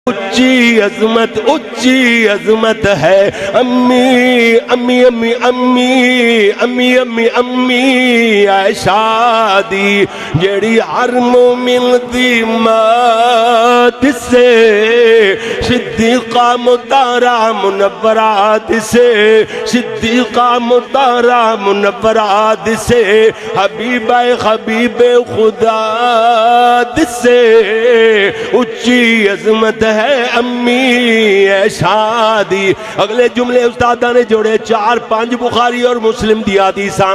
اچھی عظمت ہے امی امی امی امی امی امی امی عائشہ دی جڑی ہر مومن دی مات سے صدیقہ مطہرہ منورات سے صدیقہ مطہرہ منورات سے حبیبہ حبیب خدا سے اچھی عظمت ہے امی عائشہ دی۔ اگلے جملے استادہ نے جوڑے 4-5 بخاری اور مسلم دی حدیثاں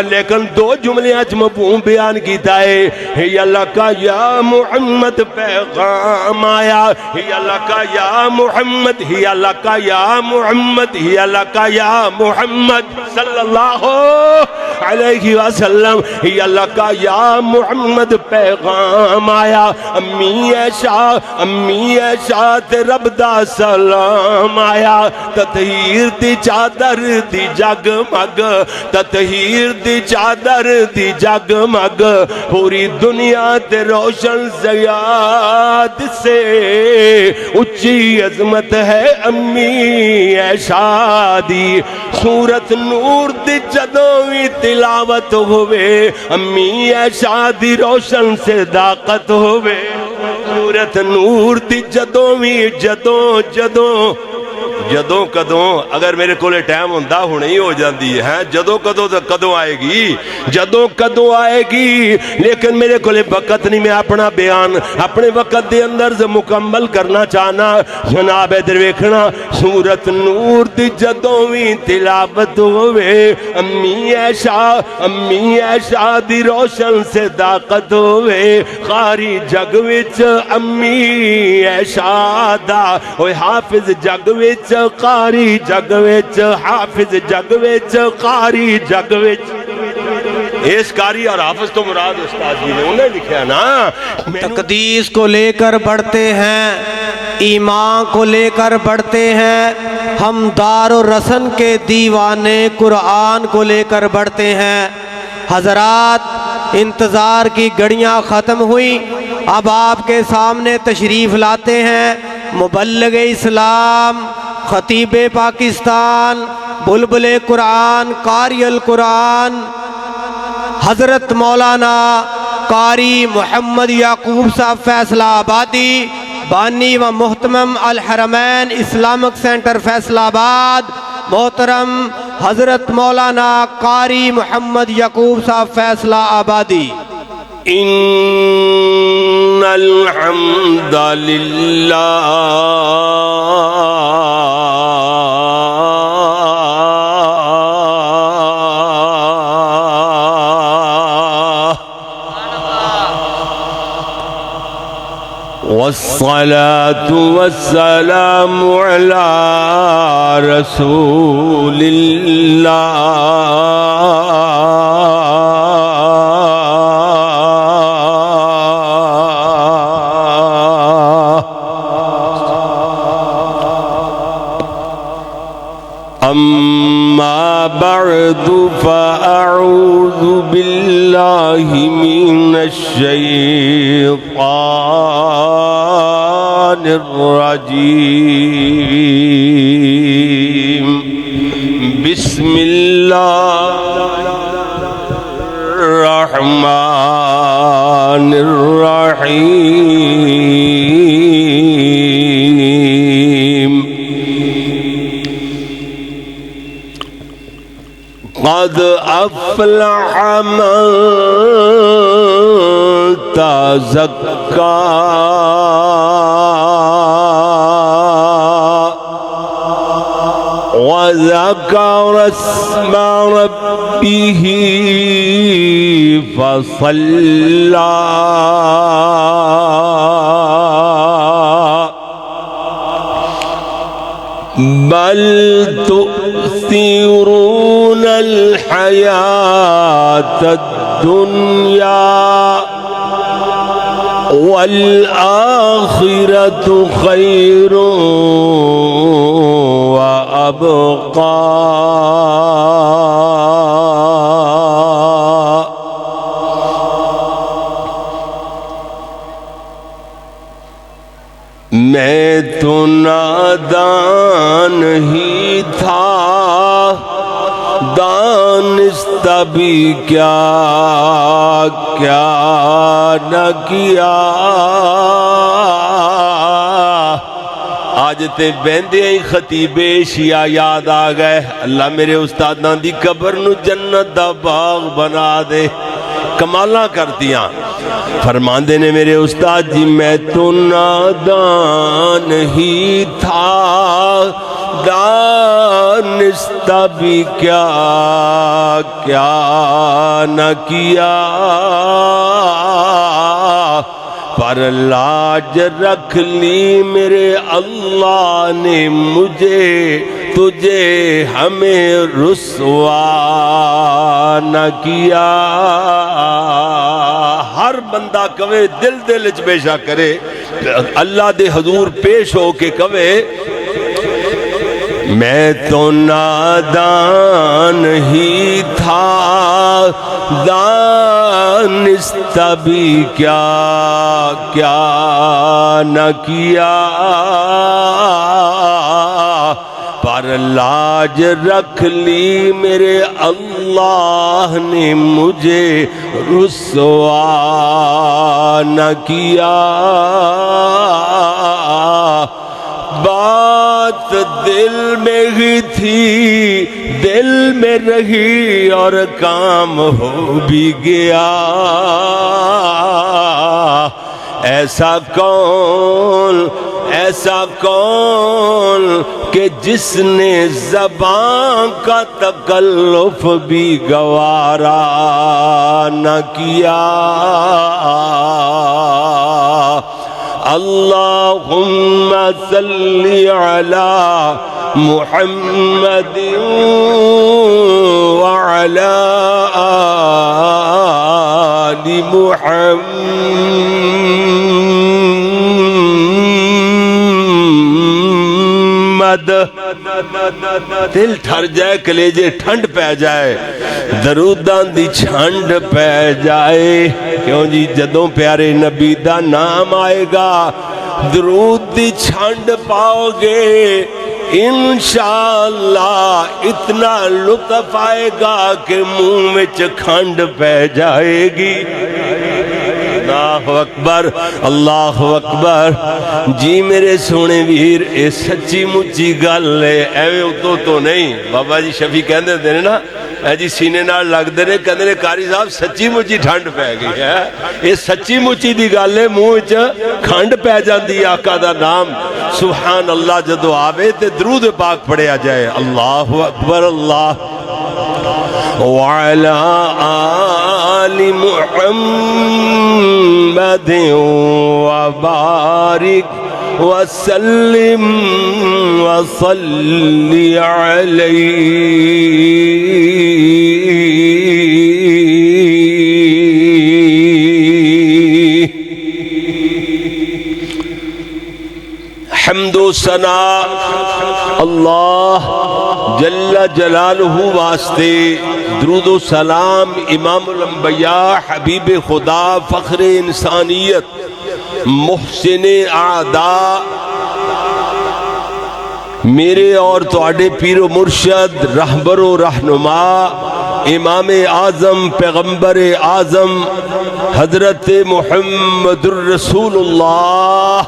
لیکن 2 جملے اچ مفہوم بیان کیتا ہے۔ ہی اللہ کا یا محمد پیغام آیا، ہی اللہ کا یا محمد، ہی اللہ کا یا محمد، ہی اللہ کا یا محمد صلی اللہ علیہ وسلم، ہی اللہ کا یا محمد پیغام آیا۔ امی عائشہ تے رب دا سلام آیا، تطہیر دی چادر دی جگمگ، تطہیر دی چادر دی جگمگ، پوری دنیا تے روشن زیاد سے اچھی عظمت ہے امی عائشہ دی۔ سورت نور دی جدوں وی تلاوت ہوئے، امی عائشہ دی روشن سے صداقت ہوئے۔ سورت نور دی جدوں وی جدوں کدوں اگر میرے کولے ٹائم ہوندہ ہونے ہی ہو جاندی ہے، جدوں کدوں آئے گی، لیکن میرے کولے وقت نہیں، میں اپنا بیان اپنے وقت دے اندر سے مکمل کرنا چاہنا۔ جناب ادھر ویکھنا، سورت نور دی جدوں وی تلاوت ہوئے، امی عائشہ دی روشن سے صداقت ہوئے، قاری جگ وچ امی عائشہ دا، اوے حافظ جگ وچ، قاری جگ وچ، حافظ جگ وچ، قاری جگ وچ۔ اس قاری اور حافظ تو مراد استاد جی نے انہیں لکھا نا۔ تقدیس کو لے کر بڑھتے ہیں، ایمان کو لے کر بڑھتے ہیں، ہم دار و رسن کے دیوانے قرآن کو لے کر بڑھتے ہیں۔ حضرات، انتظار کی گھڑیاں ختم ہوئی، اب آپ کے سامنے تشریف لاتے ہیں مبلغ اسلام، خطیب پاکستان، بلبل قرآن، قاری القرآن، حضرت مولانا قاری محمد یعقوب صاحب فیصلہ آبادی، بانی و محتمم الحرمین اسلامک سینٹر فیصلہ آباد، محترم حضرت مولانا قاری محمد یعقوب صاحب فیصلہ آبادی۔ ان الحمد للہ والصلاة والسلام على رسول الله أما بعد فأعوذ بالله من الشيطان الرجيم بسم الله الرحمن الرحيم قد أفلح من تزكى وذكر اسم ربه فصلى بل تؤثرون الحياة الدنيا والآخرة خير وأبقى میں تو نادان ہی تھا دانستہ بھی کیا کیا نہ کیا آج تے بہندے ہی خطیب شیعہ یاد آ گئے اللہ میرے استاداں دی قبر نو جنت دا باغ بنا دے کمالاں کرتیاں فرماندے نے میرے استاد جی میں تو نادان ہی تھا دانستہ بھی کیا کیا نہ کیا پر لاج رکھ لی میرے اللہ نے مجھے تجھے ہمیں رسوا نہ کیا ہر بندہ کہے دل دل چ بے شک کرے اللہ دے حضور پیش ہو کے کہے میں تو نادان ہی تھا دانستہ بھی کیا کیا نہ کیا پر لاج رکھ لی میرے اللہ نے مجھے رسوا نہ کیا بات دل میں ہی تھی دل میں رہی اور کام ہو بھی گیا ایسا کون کہ جس نے زبان کا تکلف بھی گوارا نہ کیا اللہم صلی علی محمد وعلی آل محمد دل ٹھر جائے کلیجے ٹھنڈ پہ جائے دروداں دی چھنڈ پہ جائے کیوں جی جدوں پیارے نبی دا نام آئے گا درود دی چھنڈ پاؤ گے انشاءاللہ اتنا لطف آئے گا کہ منہ وچ کھنڈ پہ جائے گی اللہ اکبر اللہ اکبر جی میرے سونے ویر اے سچی مچی گل ہے ایویں اتو تو نہیں بابا جی شفیع کہندے نے نا اے جی سینے نال لگ دے نے کہندے نے قاری صاحب سچی مچی ٹھنڈ پہ گئی ہے اے سچی مچی دی گل ہے منہ وچ کھنڈ پہ جاندی آقا دا نام سبحان اللہ جدو آوے تے درود پاک پڑھیا جائے اللہ اکبر اللہ وعلى آل محمد وبارك وسلم وصل عليه حمد و ثنا اللہ جل جلالہ واسطے درود و سلام امام الانبیاء حبیب خدا فخر انسانیت محسن اعداء میرے اور تواڈے پیر و مرشد رہبر و رہنما امام اعظم پیغمبر اعظم حضرت محمد الرسول اللہ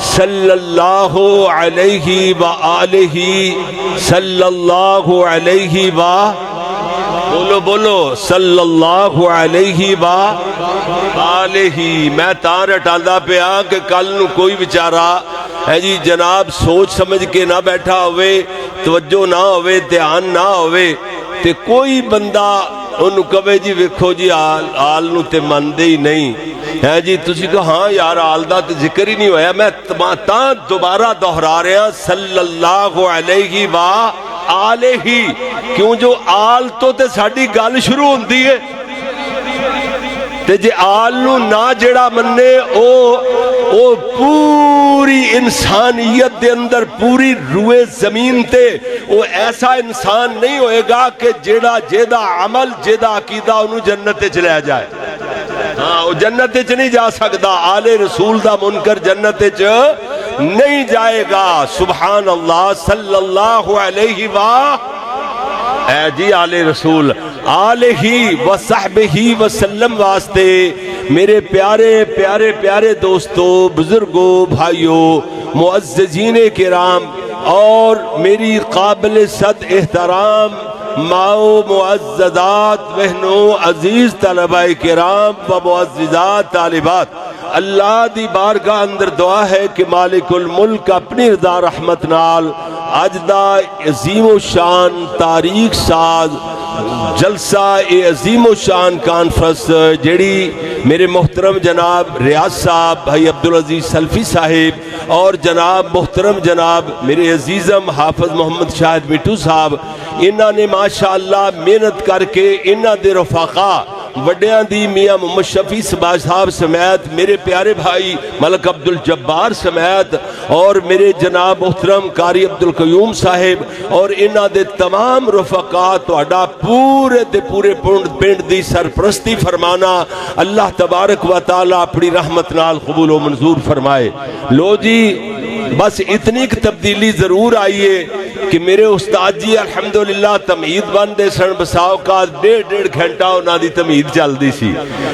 صلی اللہ علیہ وآلہ صلی اللہ علیہ بولو بولو صلی اللہ علیہ وآلہ میں تار اٹھاندہ پہ آ کہ کل نو کوئی بیچارہ ہے جی جناب سوچ سمجھ کے نہ بیٹھا ہوئے توجہ نہ ہوئے دھیان نہ ہوئے تے کوئی بندہ انہوں کہے جی ویکھو جی آل نو تے مندے ہی نہیں ہے جی تسی کہا ہاں یار آل دا تے ذکر ہی نہیں ہویا میں تاں دوبارہ دہرا رہے ہیں صلی اللہ علیہ وآلہ کیوں جو آل تو تے ساڑی گال شروع ہوندی ہے تے جے آل نو نہ جڑا مننے او پوری انسانیت دے اندر پوری روئے زمین تے وہ ایسا انسان نہیں ہوئے گا کہ جیدہ عمل جیدہ عقیدہ انہوں جنت چلے جائے ہاں وہ جنت نہیں جا سکتا آل رسول دا منکر جنت نہیں جائے گا۔ سبحان اللہ صلی اللہ علیہ وآلہ اے جی آل رسول آلہ و صحبہ وسلم واسطے میرے پیارے پیارے پیارے دوستو، بزرگوں، بھائیوں، معززین کرام اور میری قابل صد احترام ماؤ معززات بہنوں، عزیز طلباء کرام و معززات طالبات، اللہ دی بارگاہ اندر دعا ہے کہ مالک الملک اپنی رضا رحمت نال اج دا عظیم و شان تاریخ ساز جلسہ عظیم و شان کانفرنس جڑی میرے محترم جناب ریاض صاحب، بھائی عبدالعزیز سلفی صاحب اور جناب محترم جناب میرے عزیزم حافظ محمد شاہد مٹو صاحب، انہاں نے ماشاءاللہ محنت کر کے انہاں دے رفقا وڈیاں دی میاں محمد شفیع صاحب سمیت میرے پیارے بھائی ملک عبدالجبار سمیت اور میرے جناب محترم قاری عبدالقیوم صاحب اور انہاں دے تمام رفقا تہاڈا پورے دے پورے پنڈ دی سرپرستی فرمانا اللہ تبارک و تعالی اپنی رحمت نال قبول و منظور فرمائے۔ لو جی بس اتنی تبدیلی ضرور آئیے کہ میرے استاد جی الحمدللہ تمہید بندے سن، بساؤ کا ڈیڑھ گھنٹہ انہاں دی تمہید چل دی سی،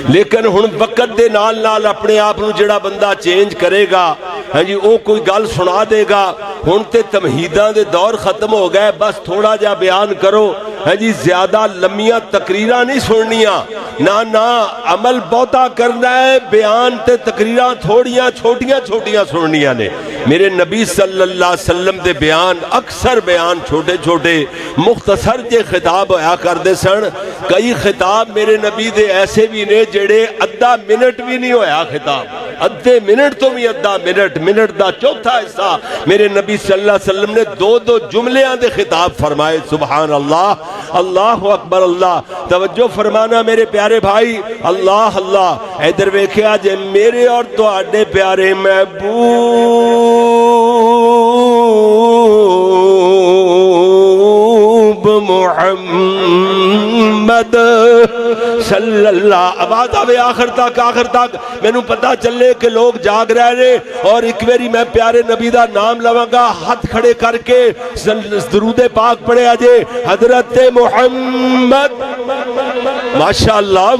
لیکن ہن وقت دے نال نال اپنے آپ نو جڑا بندہ چینج کرے گا، ہاں جی وہ کوئی گل سنا دے گا۔ ہن تے تمہیداں دے دور ختم ہو گئے، بس تھوڑا جا بیان کرو، ہاں جی زیادہ لمیاں تقریراں نہیں سننیاں، نہ عمل بہتا کرنا ہے، بیان تے تقریراں تھوڑیاں چھوٹیاں چھوٹیاں سننیاں نے۔ میرے نبی صلی اللہ علیہ وسلم دے بیان اکثر بیان چھوٹے چھوٹے مختصر جے خطاب ہویا کردے سن، کئی خطاب میرے نبی دے ایسے بھی نے جڑے ادھا منٹ بھی نہیں ہویا خطاب، ادھے منٹ تو بھی ادھا منٹ دا چوتھا حصہ میرے نبی صلی اللہ علیہ وسلم نے دو جملیاں دے خطاب فرمائے۔ سبحان اللہ، اللہ اکبر، اللہ توجہ فرمانا میرے پیارے بھائی، اللہ اللہ ادھر ویکھیا جے میرے اور تواڈے پیارے محبوب محمد صلی اللہ، آواز آوے آخر تک میں نو پتا چلے کہ لوگ جاگ رہے اور ایک ویری میں پیارے نبی دا نام لواں گا، ہاتھ کھڑے کر کے درود پاک پڑھے آجے حضرت محمد۔ ماشاءاللہ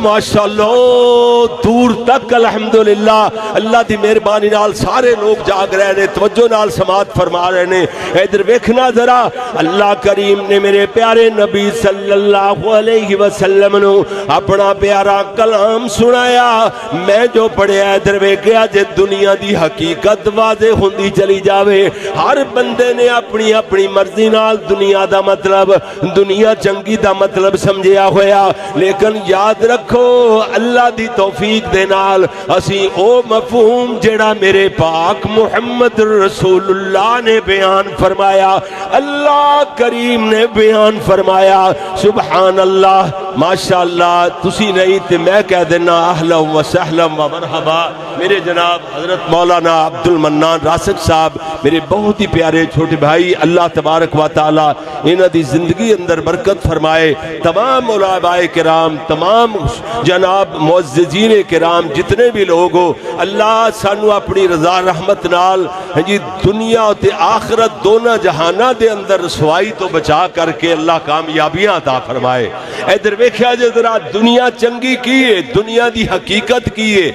دور تک الحمدللہ اللہ دی مہربانی نال سارے لوگ جاگ رہے نے، توجہ نال سماعت فرما رہے نے۔ ادھر ویکھنا ذرا، اللہ کریم نے میرے پیارے نبی صلی اللہ علیہ وسلم نو اپنا پیارا کلام سنایا، میں جو پڑھیا ادھر ویکھیا جے دنیا دی حقیقت واضح ہوندی چلی جاوے، ہر بندے نے اپنی اپنی مرضی نال دنیا دا مطلب، دنیا چنگی دا مطلب سمجھیا ہویا، لیکن یاد رکھو اللہ دی توفیق دے نال اسی او مفہوم جڑا میرے پاک محمد رسول اللہ نے بیان فرمایا، اللہ کریم نے بیان فرمایا، سبحان اللہ، ماشاءاللہ تسی نہیں تے میں کہہ دینا اہلا و سہلا و مرحبا۔ میرے جناب حضرت مولانا عبد المنان راسک صاحب میرے بہت ہی پیارے چھوٹے بھائی، اللہ تبارک و تعالی انہاں دی زندگی اندر برکت فرمائے، تمام علماء کرام، تمام جناب معززین کرام جتنے بھی لوگ ہو، اللہ سانو اپنی رضا رحمت نال جی دنیا تے آخرت دونوں جہانہ دے اندر رسوائی تو بچا کر کے اللہ کامیابیاں عطا فرمائے۔ ادھر ویکھیا جے ذرا دنیا چنگی کی ہے، دنیا دی حقیقت کی ہے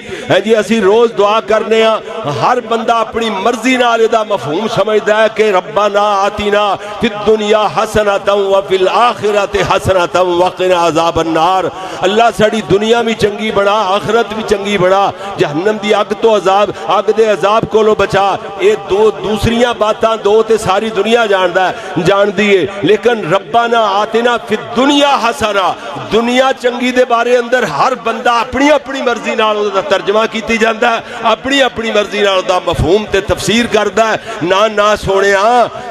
جی اسی روز دعا کرنے ہاں، ہر بندہ اپنی مرضی نال دا مفہوم سمجھدا ہے کہ ربنا آتینا فی الدنیا حسنۃ وفی الآخرۃ حسنۃ وقنا عذاب النار، اللہ ساڑی دنیا بھی چنگی بنا، آخرت بھی چنگی بنا، جہنم دی اگ تو عذاب، اگ دے عذاب کو لو بچا۔ اے دو دوسریاں باتاں دو تے ساری دنیا جان دیئے، لیکن ربنا آتینا فی الدنیا حسنہ، دنیا چنگی دے بارے اندر ہر بندہ اپنی اپنی مرضی نال دا ترجمہ کیتی جاندا ہے، اپنی اپنی مرضی نال دا مفہوم تے تفسیر کردا ہے۔ نہ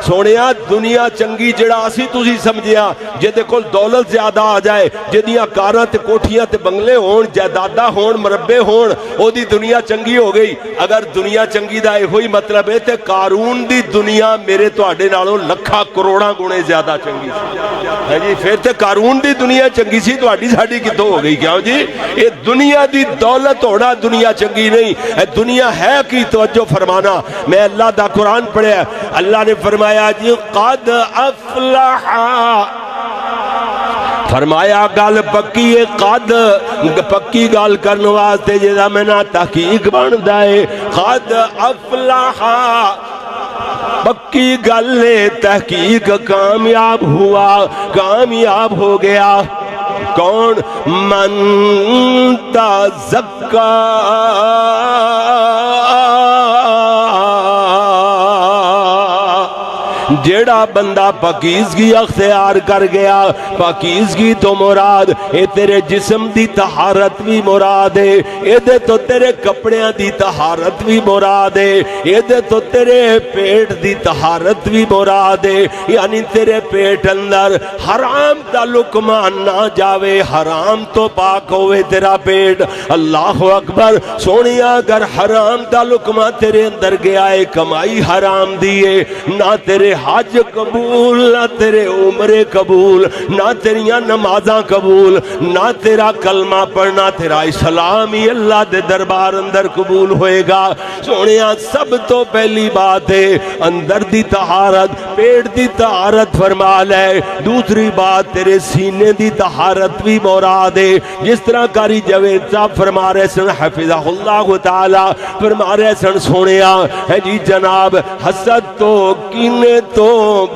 سونیا دنیا چنگی جڑا اسی تسی سمجھیا، جے دے کول دولت زیادہ آ جائے، جدیاں کاراں تے کوٹھیاں تے بنگلے ہون، جائیداداں ہون، مربے ہون، او دی دنیا چنگی ہو گئی۔ اگر دنیا چنگی دا ہوئی مطلب ہے تے قارون دی دنیا میرے تواڈے نالوں لکھاں کروڑاں گنے زیادہ چنگی سی، ہاں جی پھر تے قارون دی دنیا چنگی سی سی تہاڈی ساڈی کتوں ہو گئی کیوں جی؟ یہ دنیا دی دولت ہونا دنیا چنگی نہیں ہے، دنیا ہے کی توجہ فرمانا۔ میں اللہ دا قرآن پڑھیا، اللہ نے فرمایا جی قد افلح، فرمایا گل پکی ہے، قد پکی گل کرنے واسطے جیسا میں نا تحقیق بندا ہے، قد افلح پکی گل ہے، تحقیق کامیاب ہوا، کامیاب ہو گیا۔ کون؟ من تزکا، جیڑا بندہ پاکیزگی اختیار کر گیا۔ پاکیزگی تو مراد اے تیرے جسم دی طہارت بھی مراد ہے، اے دے تو تیرے کپڑیاں دی طہارت بھی مراد ہے، اے دے تو تیرے پیٹ دی طہارت بھی مراد ہے، یعنی تیرے پیٹ اندر حرام دا لقمہ نہ جاوے، حرام تو پاک ہوئے تیرا پیٹ۔ اللہ اکبر سونیا، اگر حرام دا لقمہ تیرے اندر گیا ہے، کمائی حرام دیئے، نہ تیرے حج قبول، نہ تیرے عمرے قبول، نہ تیریاں نمازاں قبول، نہ تیرا کلمہ پڑھنا، تیرا اسلام ہی اللہ دے دربار اندر قبول ہوئے گا۔ سونیاں سب تو پہلی بات ہے اندر دی طہارت، پیٹ دی طہارت فرما لے۔ دوسری بات تیرے سینے دی طہارت بھی مراد ہے، جس طرح قاری جاوید صاحب فرما رہے سن حفظہ اللہ تعالی، فرما رہے سن سونیاں ہے جی جناب، حسد تو کینے تو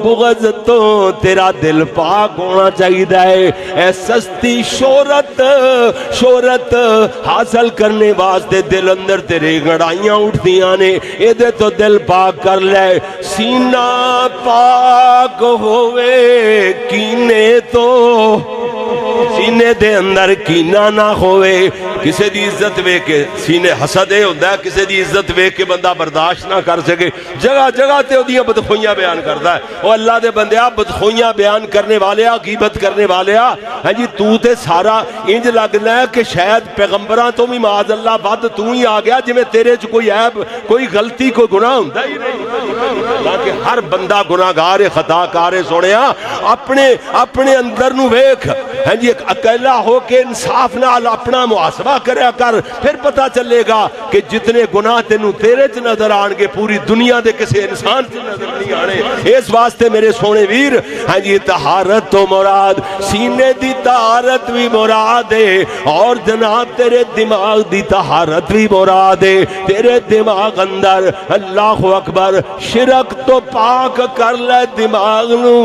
بغض تو تیرا دل پاک ہونا چاہیے ہے۔ اے سستی شہرت حاصل کرنے واسطے دل اندر تیرے گڑائیاں اٹھدیاں نے، اے دے تو دل پاک کر لے۔ سینہ پاک ہوئے کینے تو، سینے دے اندر کینہ نہ ہوئے، کسے دی عزت وے کے سینے حسد ہے ہوندہ ہے، کسے دی عزت وے کے بندہ برداشت نہ کر سکے، جگہ جگہ تے دیاں بدخوئیاں بیان کرتا ہے۔ او اللہ دے بندیا، بدخوئیاں بیان کرنے والیا، غیبت کرنے والیا، ہاں جی تو تے سارا انج لگنا ہے کہ شاید پیغمبراں تو بھی معاذ اللہ بعد تو ہی آ گیا، جی میں تیرے چ کوئی عیب، کوئی غلطی، کوئی گناہ ہوندہ ہی نہیں۔ تاکہ ہر بندہ گناہگار خطا کار سونیا، اپنے اندر نو ویکھ، ہاں جی اکیلا ہو کے انصاف نال اپنا محاسبہ کریا کر، پھر پتہ چلے گا کہ جتنے گناہ تینوں تیرے چ نظر آن گے پوری دنیا دے کسی انسان چ نظر نہیں آنے۔ اس واسطے میرے سونے ویر، ہاں جی طہارت تو مراد، سینے دی طہارت بھی مراد ہے، اور جناب تیرے دماغ دی طہارت بھی مراد ہے۔ تیرے دماغ اندر اللہ اکبر شرک تو پاک کر لے دماغ نو،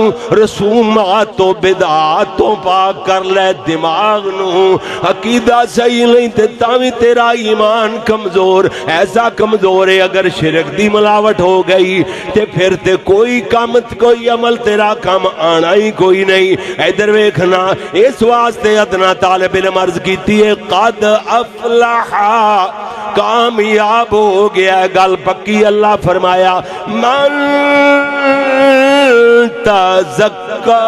رسومات تو بدعات تو پاک کر لے دماغ نو، عقیدہ صحیح نہیں تے تاوی تیرا ایمان کمزور، ایسا کمزور ہے اگر شرک دی ملاوٹ ہو گئی تے پھر تے کوئی کام کوئی عمل تیرا کام آنا ہی کوئی نہیں۔ ادھر ویکھنا، اس واسطے ادنا طالب علم عرض کیتی ہے قد افلح، کامیاب ہو گیا، گل پکی۔ اللہ فرمایا من تزکا،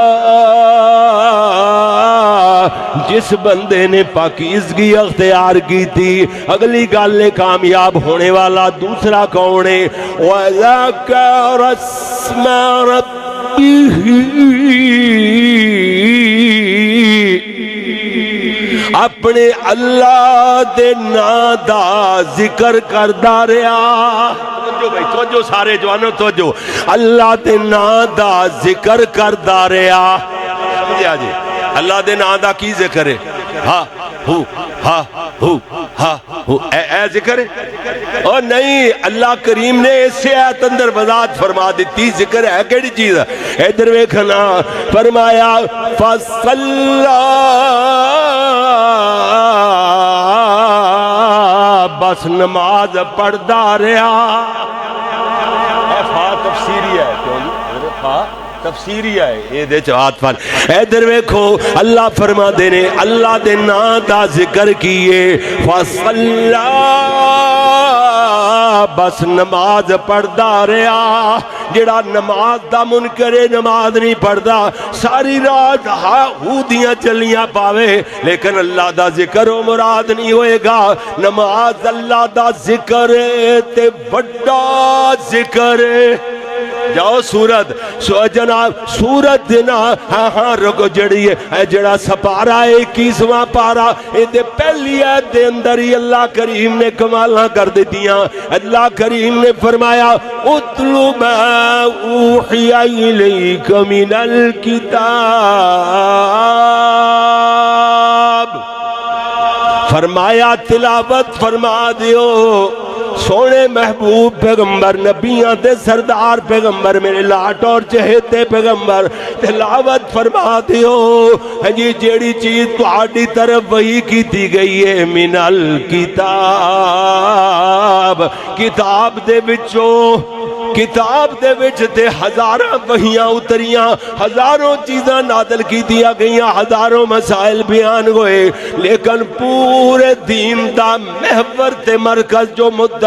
جس بندے نے پاکیزگی اختیار کی تھی۔ اگلی گل ہے کامیاب ہونے والا دوسرا کون ہے؟ وَذَكَرَ اسْمَ رَبِّهِ، اپنے اللہ دے نام دا ذکر کردا رہیا۔ توجہ بھائی، توجہ سارے جوانوں توجہ، اللہ دے نام دا ذکر کردا رہیا۔ سمجھے آجے اللہ دے نام دا کی ذکر ہے؟ ہاں ہو ہاں ہو ہاں ہو، اے ذکر ہے؟ اور نہیں، اللہ کریم نے اس سے آیت اندر وضاحت فرما دیتی ذکر ہے کیڑی چیز ہے۔ ادھر ویکھنا، فرمایا فصلی، بس نماز پڑھدا رہیا۔ تفسیری ہے تفسیری ہے یہ دے چوات فل۔ ادھر ویکھو اللہ فرما دینے، اللہ دے نام دا ذکر کیے، فصلی، بس نماز پڑھدا رہیا۔ جڑا نماز دا منکرے نماز نہیں پڑھدا، ساری رات ہودیاں چلیاں پاوے لیکن اللہ دا ذکر و مراد نہیں ہوئے گا۔ نماز اللہ دا ذکر تے بڑا ذکر، جاؤ سورت جناب سورت نا ہاں رکو جڑی ہے جڑا سپارا ہے 21واں پارا اے پہلی آیت دے اندر ہی اللہ کریم نے کمالاں کر دیتیاں اللہ کریم نے فرمایا اتلو ما اوحی الیک من الکتاب فرمایا تلاوت فرما دیو سونے محبوب پیغمبر نبیاں تے سردار پیغمبر میرے لاٹ اور چہتے پیغمبر تلاوت فرما دیو جی جیڑی چیز تہاڈی طرف وحی کیتی گئی ہے من الکتاب کتاب دے وچوں کتاب دے وچ تے ہزاراں وحیاں اتریاں ہزاروں چیزاں نازل کی دیا گئیاں ہزاروں مسائل بیان ہوئے لیکن پورے دین دا محور تے مرکز جو مدعا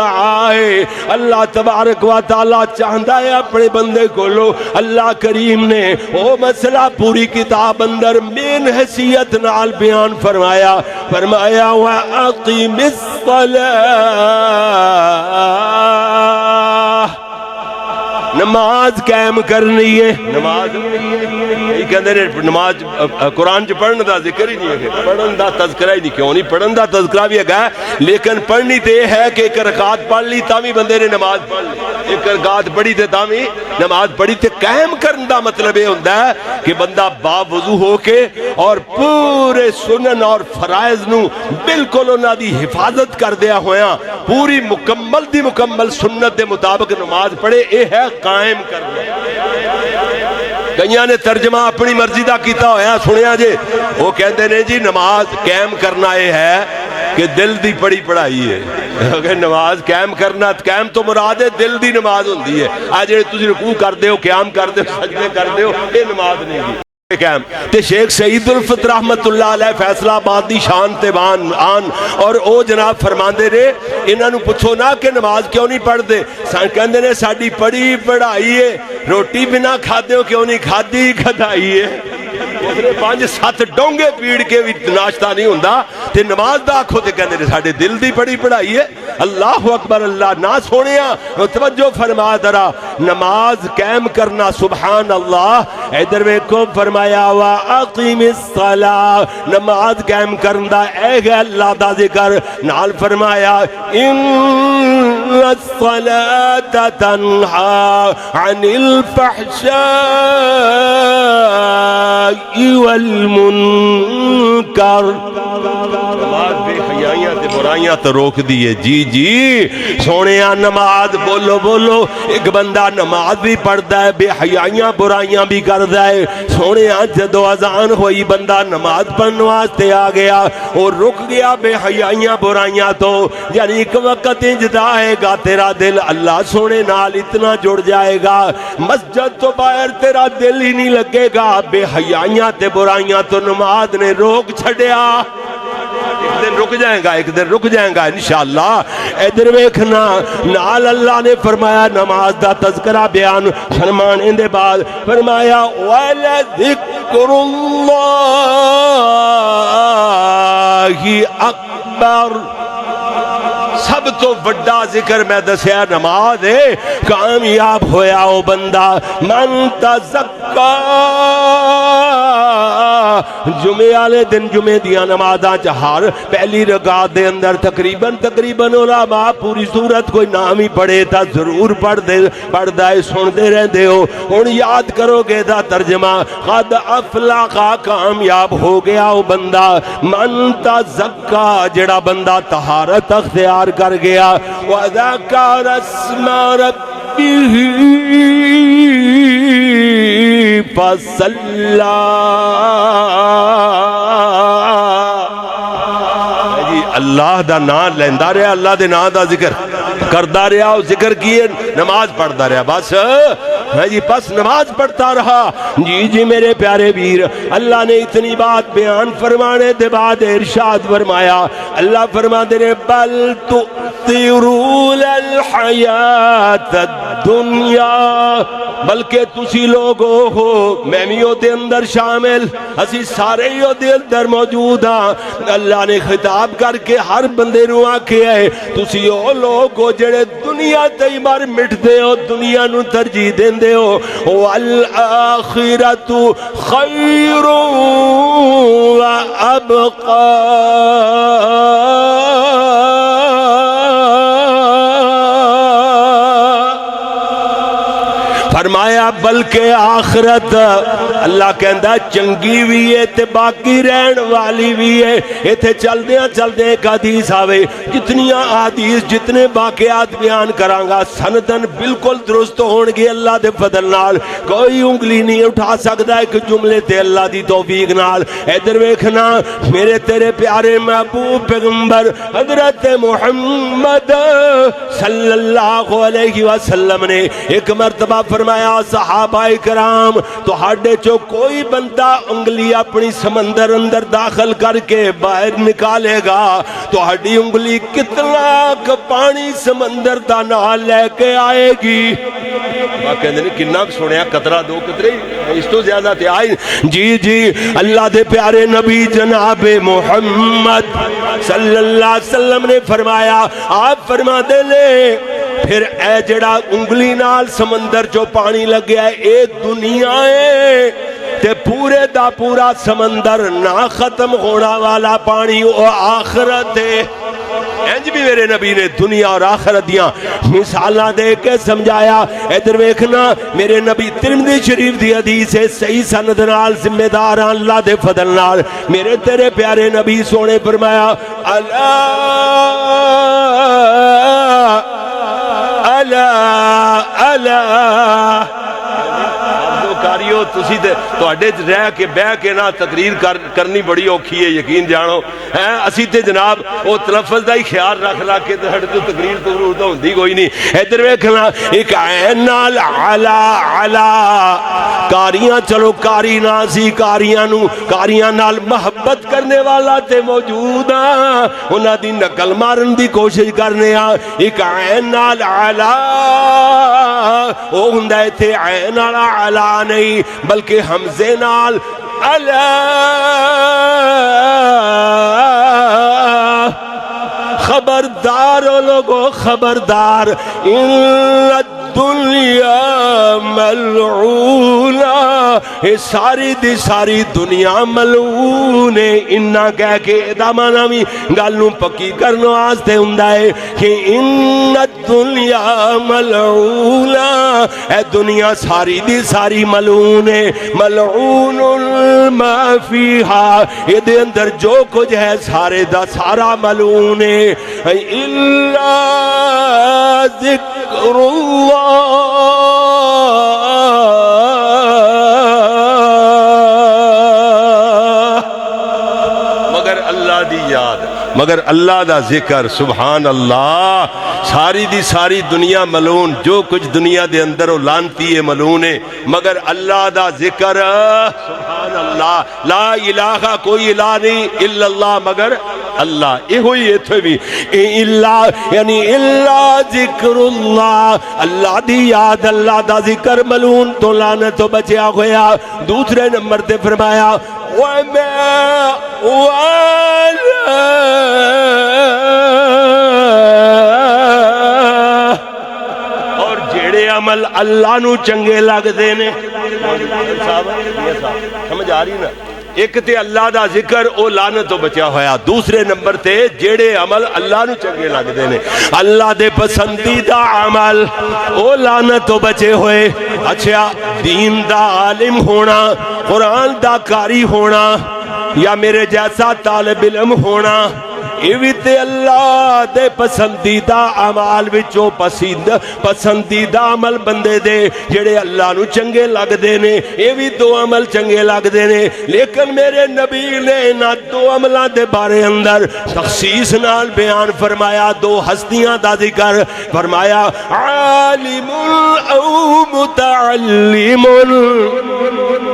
ہے اللہ تبارک و تعالی چاہندا ہے اپنے بندے کو لو اللہ کریم نے وہ مسئلہ پوری کتاب اندر مین حیثیت نال بیان فرمایا وَأَقِمِ الصَّلَاةَ نماز قائم کرنی ہے نماز نماز قرآن چ پڑھن دا ذکر ہی نہیں ہے پڑھن دا تذکرہ ہی نہیں کیوں نہیں پڑھن دا تذکرہ بھی ہے لیکن پڑھنی تے ہے کہ ایک رکعت پڑھ لی تاوی بندے نے نماز پڑھ لی ایک رکعت پڑھی تے تاوی نماز پڑھی تے قائم کرن دا مطلب یہ ہوتا ہے کہ بندہ باوضو ہو کے اور پورے سنن اور فرائض نو بالکل انہاں دی حفاظت کر دیا ہویا پوری مکمل دی مکمل سنت دے مطابق نماز پڑھے اے ہے قائم کرنا کئیاں نے ترجمہ اپنی مرضی دا کیتا ہویا سنیا جے وہ کہتے ہیں جی نماز قائم کرنا یہ ہے کہ دل دی پڑھی پڑھائی ہے اگر نماز قائم کرنا قائم تو مراد ہے دل دی نماز ہوندی ہے آج جڑے تسی رکوع کردے ہو قیام کردے ہو سجدے کردے ہو یہ نماز نہیں دی تے شیخ سعید الفت رحمت اللہ علیہ فیصلہ آباد دی شان تے بان آن اور او جناب فرماندے رہے انہاں نو پوچھو نا کہ نماز کیوں نہیں پڑھ دے کہندے نے ساڈی پڑھی پڑھائی ہے روٹی بنا کھادے ہو کیوں نہیں کھادی کھدائی ہے اس نے 5-7 ڈونگے پیڑ کے بھی ناشتہ نہیں ہوندا تے نماز دا آکھو تے کہندے نے ساڈے دل دی پڑھی پڑھائی ہے اللہ اکبر اللہ نہ سونیا توجہ فرما ذرا نماز قائم کرنا سبحان اللہ ادھر ویکھو فرمایا وَأَقِمِ الصَّلَاةَ نماز قائم کرنا اے ہے اللہ دا ذکر نال فرمایا إِنَّ الصَّلَاةَ تَنْهَى عَنِ الْفَحْشَاءِ وَالْمُنْكَرِ نماز بے حیائیاں تے برائیاں تو روک دیئے جی سونیاں نماز بولو بولو ایک بندہ نماز بھی پڑھتا ہے بے حیائیاں برائیاں بھی کرتا ہے سونیاں جدو اذان ہوئی بندہ نماز پڑھنے واسطے آ گیا اور رک گیا بے حیائیاں برائیاں تو یعنی ایک وقت انجدا ہے گا تیرا دل اللہ سونے نال اتنا جڑ جائے گا مسجد تو باہر تیرا دل ہی نہیں لگے گا بے حیائیاں تے برائیاں تو نماز نے روک چھڑیا ایک دن رک جائیں گا ایک دن رک جائیں گا انشاءاللہ ادھر ویکھنا نال اللہ نے فرمایا نماز دا تذکرہ بیان فرمانے دے بعد فرمایا وَلَذِكْرُ اللَّهِ أَكْبَرُ سب تو بڑا ذکر میں دسیا نماز ہے کامیاب ہویا او بندہ من تزکا جمعے والے دن جمعے دیا نمازاں چہار پہلی رکعت دے اندر تقریباً علماء پوری صورت کوئی نام ہی پڑھے تا ضرور پڑھ دے سن دے رہ دے ہو ہن یاد کرو گے دا ترجمہ قد افلاقا کامیاب ہو گیا او بندہ من تزکا جڑا بندہ طہارت اختیار کر گیا وَذَكَرَ اسْمَ رَبِّهِ فَصَلَّى اللہ دا نام لیندا رہا اللہ دے نام دا ذکر کردا رہا ذکر کیے نماز پڑھدا رہا بس جی بس نماز پڑھتا رہا جی میرے پیارے ویر اللہ نے اتنی بات بیان فرمانے دے بعد ارشاد فرمایا اللہ فرما دے رہے بل تؤثرون الحیات الدنیا دنیا بلکہ تسی لوگ ہو میں بھی دے اندر شامل اسی سارے ہی دے اندر موجود ہاں اللہ نے خطاب کر کے ہر بندے نو آکھیا ہے تسی او لوگ ہو جڑے دنیا تے مر مٹدے ہو دنیا نو ترجیح دیندے ہو والآخرۃ خیر و ابقا فرمایا بلکہ آخرت اللہ کہندا چنگی بھی ہے تے باقی رہن والی بھی ہے ایتھے چلدیاں ایک حدیث آوے جتنی احادیث جتنے واقعات بیان کراں گا سندن بالکل درست ہون گے اللہ دے فضل نال کوئی انگلی نہیں اٹھا سکدا ایک جملے تے اللہ دی توفیق نال ادھر ویکھنا میرے تیرے پیارے محبوب پیغمبر حضرت محمد صلی اللہ علیہ وسلم نے ایک مرتبہ فرمایا صحابہ کرام تو ہاڈے چو کوئی بندہ انگلی اپنی سمندر اندر داخل کر کے باہر نکالے گا تو ہڈی انگلی کتنا پانی سمندر دا نال لے کے آئے گی کہندے نے کنا سنیا قطرہ دو قطرے اس تو زیادہ تے آئی جی اللہ دے پیارے نبی جناب محمد صلی اللہ علیہ وسلم نے فرمایا آپ فرما دے لے پھر اے جڑا انگلی نال سمندر جو پانی لگیا ہے اے دنیا ہے تے پورے دا پورا سمندر نہ ختم ہونا والا پانی او آخرت ہے انج بھی میرے نبی نے دنیا اور آخرت دیاں مثالاں دے کے سمجھایا ادھر ویکھنا میرے نبی ترمذی شریف دی حدیث ہے صحیح سند نال ذمہ دار اللہ دے فضل نال میرے تیرے پیارے نبی سونے فرمایا الا کاریو تسی تے تواڈے رہ کے بہ کے نہ تقریر کرنی بڑی اوکھی ہے یقین جانو ہیں اسی تے جناب او تلفظ دا ہی خیال رکھ کے تے ہٹ تے تقریر تو ہوندی کوئی نہیں ادھر ویکھنا ایک عین نال علا کاریاں چلو کاری نہ سی کاریاں نال محبت کرنے والا تے موجود ہاں انہاں دی نقل مارن دی کوشش کرنے ہاں ایک عین نال علا او ہوندا ایتھے عین والا علا نہیں بلکہ حمزے نال علا خبردار لوگو خبردار ان الدنیا ملعونہ یہ ساری دی ساری دنیا ملعون ہے انہا کہہ کے ادامانا بھی گالوں پکی کرنو آستے ہندائے کہ ان الدنیا ملعونہ اے دنیا ساری دی ساری ملعون ہے ملعون ما فیہا یہ دے اندر جو کچھ ہے سارے دا سارا ملعون ہے الا ذکر اللہ مگر اللہ دا ذکر سبحان اللہ ساری دی ساری دنیا ملون جو کچھ دنیا دے اندر لانتی ہے ملون ہے مگر اللہ دا ذکر سبحان اللہ لا الہ کوئی الہ نہیں الا اللہ مگر اللہ یہ ہوئی ایتھے بھی اللہ یعنی اللہ ذکر اللہ اللہ دی یاد اللہ دا ذکر ملون تو لانت تو بچیا ہویا دوسرے نمبر تے فرمایا وَمَا وَعَلَى اور جیڑے عمل اللہ نو چنگے لگ دینے سمجھ آ رہی نا ایک تے اللہ دا ذکر او لعنت تو بچیا ہویا دوسرے نمبر تے جیڑے عمل اللہ نو چنگے لگ دینے اللہ دے پسندیدہ عمل او لعنت تو بچے ہوئے اچھا دین دا عالم ہونا قرآن دا قاری ہونا یا میرے جیسا طالب علم ہونا یہ بھی تے اللہ دے پسندیدہ عمال وچوں پسندیدہ عمل بندے دے جڑے اللہ نو چنگے لگ دینے یہ بھی دو عمل چنگے لگ دینے لیکن میرے نبی نے نہ دو عملہ دے بارے اندر تخصیص نال بیان فرمایا دو ہستیاں دا ذکر فرمایا عالم او متعلم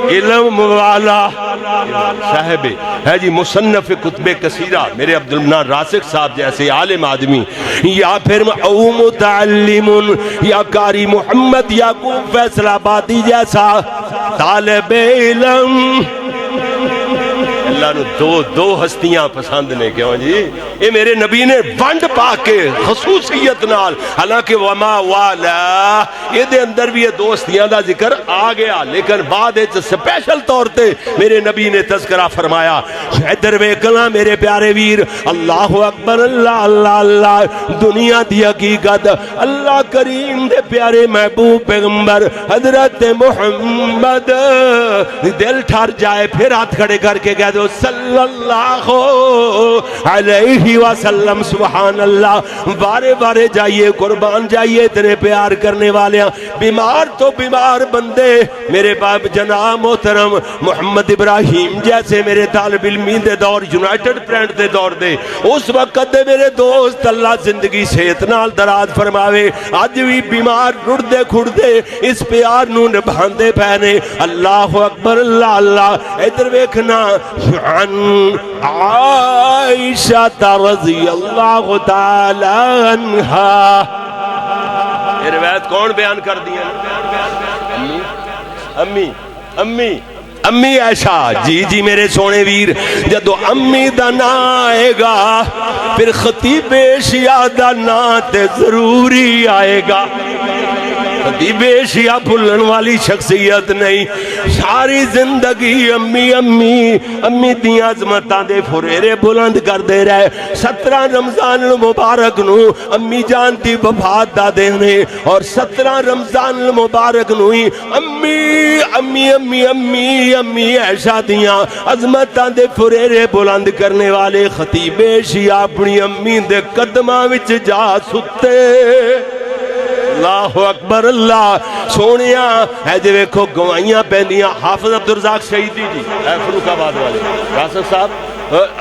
علم والا صاحب ہے جی مصنف کتب کثیرہ میرے عبدالمنان راسخ صاحب جیسے عالم آدمی، یا پھر او متعلم یا قاری محمد یعقوب فیصل آبادی جیسا طالب علم، اللہ نے دو ہستیاں پسند نے، کیوں جی یہ میرے نبی نے ونڈ پا کے خصوصیت نال، حالانکہ وما والا یہ دے اندر بھی یہ دو ہستیاں دا ذکر آ گیا، لیکن بعد سپیشل طور تے میرے نبی نے تذکرہ فرمایا۔ ادھر ویکھنا میرے پیارے ویر، اللہ اکبر، اللہ اللہ اللہ، دنیا دی حقیقت اللہ کریم دے پیارے محبوب پیغمبر حضرت محمد، دل ٹھر جائے پھر ہاتھ کھڑے کر کے کہہ دو صلی اللہ علیہ وسلم، سبحان اللہ، بارے بارے جائیے، قربان جائیے اتنے پیار کرنے والے، بیمار تو بیمار بندے میرے باپ جناب محترم محمد ابراہیم جیسے میرے طالب علمی دے دور، یونائٹڈ فرینڈ دے دور دے اس وقت دے میرے دوست، اللہ زندگی صحت نال دراز فرماوے، اج بھی بیمار رڑدے کھڑدے اس پیار نو نبھاندے پہنے، اللہ اکبر، اللہ اللہ۔ ادھر ویکھنا، عن عائشہ رضی اللہ تعالی عنہا، یہ روایت کون بیان کر دی ہے؟ امی عائشہ، جی جی میرے سونے ویر، جدو امی دا نا آئے گا پھر خطیب شیعہ دا نا تے ضروری آئے گا۔ خطیب شیعہ بھولن والی شخصیت نہیں، ساری زندگی امی امی امی دی عظمتاں دے پھریرے بلند کر دے رہے۔ 17 رمضان المبارک نو امی جان دی وفات دا دینے، اور 17 رمضان المبارک نو ہی امی امی امی امی امی عائشہ دیاں عظمتاں دے پھریرے بلند کرنے والے خطیب شیعہ اپنی امی دے قدماں وچ جا ستے۔ اللہ اکبر، اللہ سونیاں ہے جی ویکھو گوائیاں پہندیاں۔ حافظ عبدالرزاق شہیدی جی فروخ آباد والے راسخ صاحب،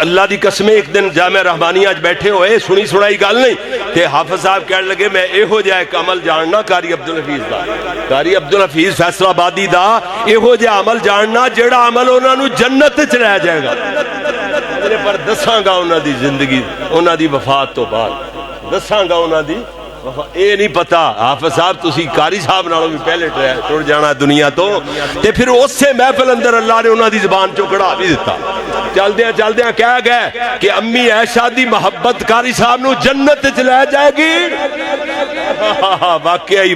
اللہ دی قسم ایک دن جامعہ رحمانی آج بیٹھے ہوئے، سنی سنائی گل نہیں تے حافظ صاحب کہنے لگے میں اے ہو جائے ایک عمل جاننا قاری عبدالحفیظ دا، قاری عبدالحفیظ فیصل آبادی دا اے ہو جائے عمل جاننا جیڑا عمل انہاں نو جنت چ لے جائے گا۔ میرے پر دساں گا انہاں دی زندگی، انہاں دی وفات تو بعد دساں گا انہاں دی، اے نہیں پتا حافظ صاحب تسی قاری صاحب نالوں بھی پہلے ٹر جانا دنیا تو، تے پھر اس سے محفل اندر اللہ نے انہاں دی زبان چوں کڑا بھی دیتا۔ چلدیاں کہہ گئے کہ امی عائشہ دی محبت قاری صاحب نو جنت چ لے جائے گی۔ واقعی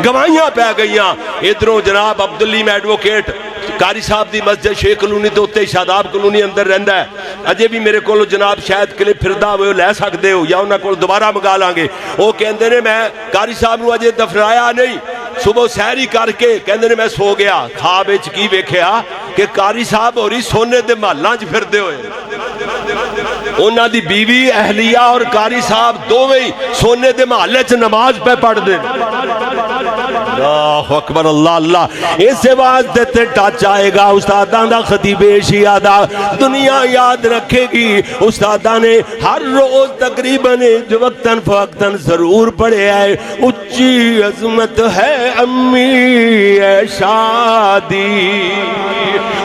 گواہیاں پہ گئیاں۔ ادھروں جناب عبداللیم ایڈوکیٹ قاری صاحب دی مسجد شیخ کلونی دے اوتے شاداب کلونی اندر رہندا ہے، اجے بھی میرے کولو جناب شاید کلپ پھردا ہوئے لے سکدے ہو یا انہاں کول دوبارہ منگا لیں گے۔ وہ کہندے نے میں قاری صاحب نو اجے دفنایا نہیں، صبح سحری کر کے کہندے نے میں سو گیا، خواب وچ کی ویکھیا کہ قاری صاحب ہوری سونے دے محلاں وچ پھردے ہوئے، انہاں دی بیوی اہلیہ اور قاری صاحب دوویں سونے دے محلے چ نماز پہ پڑھ دے۔ اللہ اکبر، اللہ اللہ۔ اس واسطے تے ٹچ آئے گا استاداں دا، خطیب شیعہ دا، دنیا یاد رکھے گی۔ استاداں نے ہر روز تقریباً وقتاً فوقتاً ضرور پڑھے ہے، اچھی عظمت ہے امی عائشہ دی،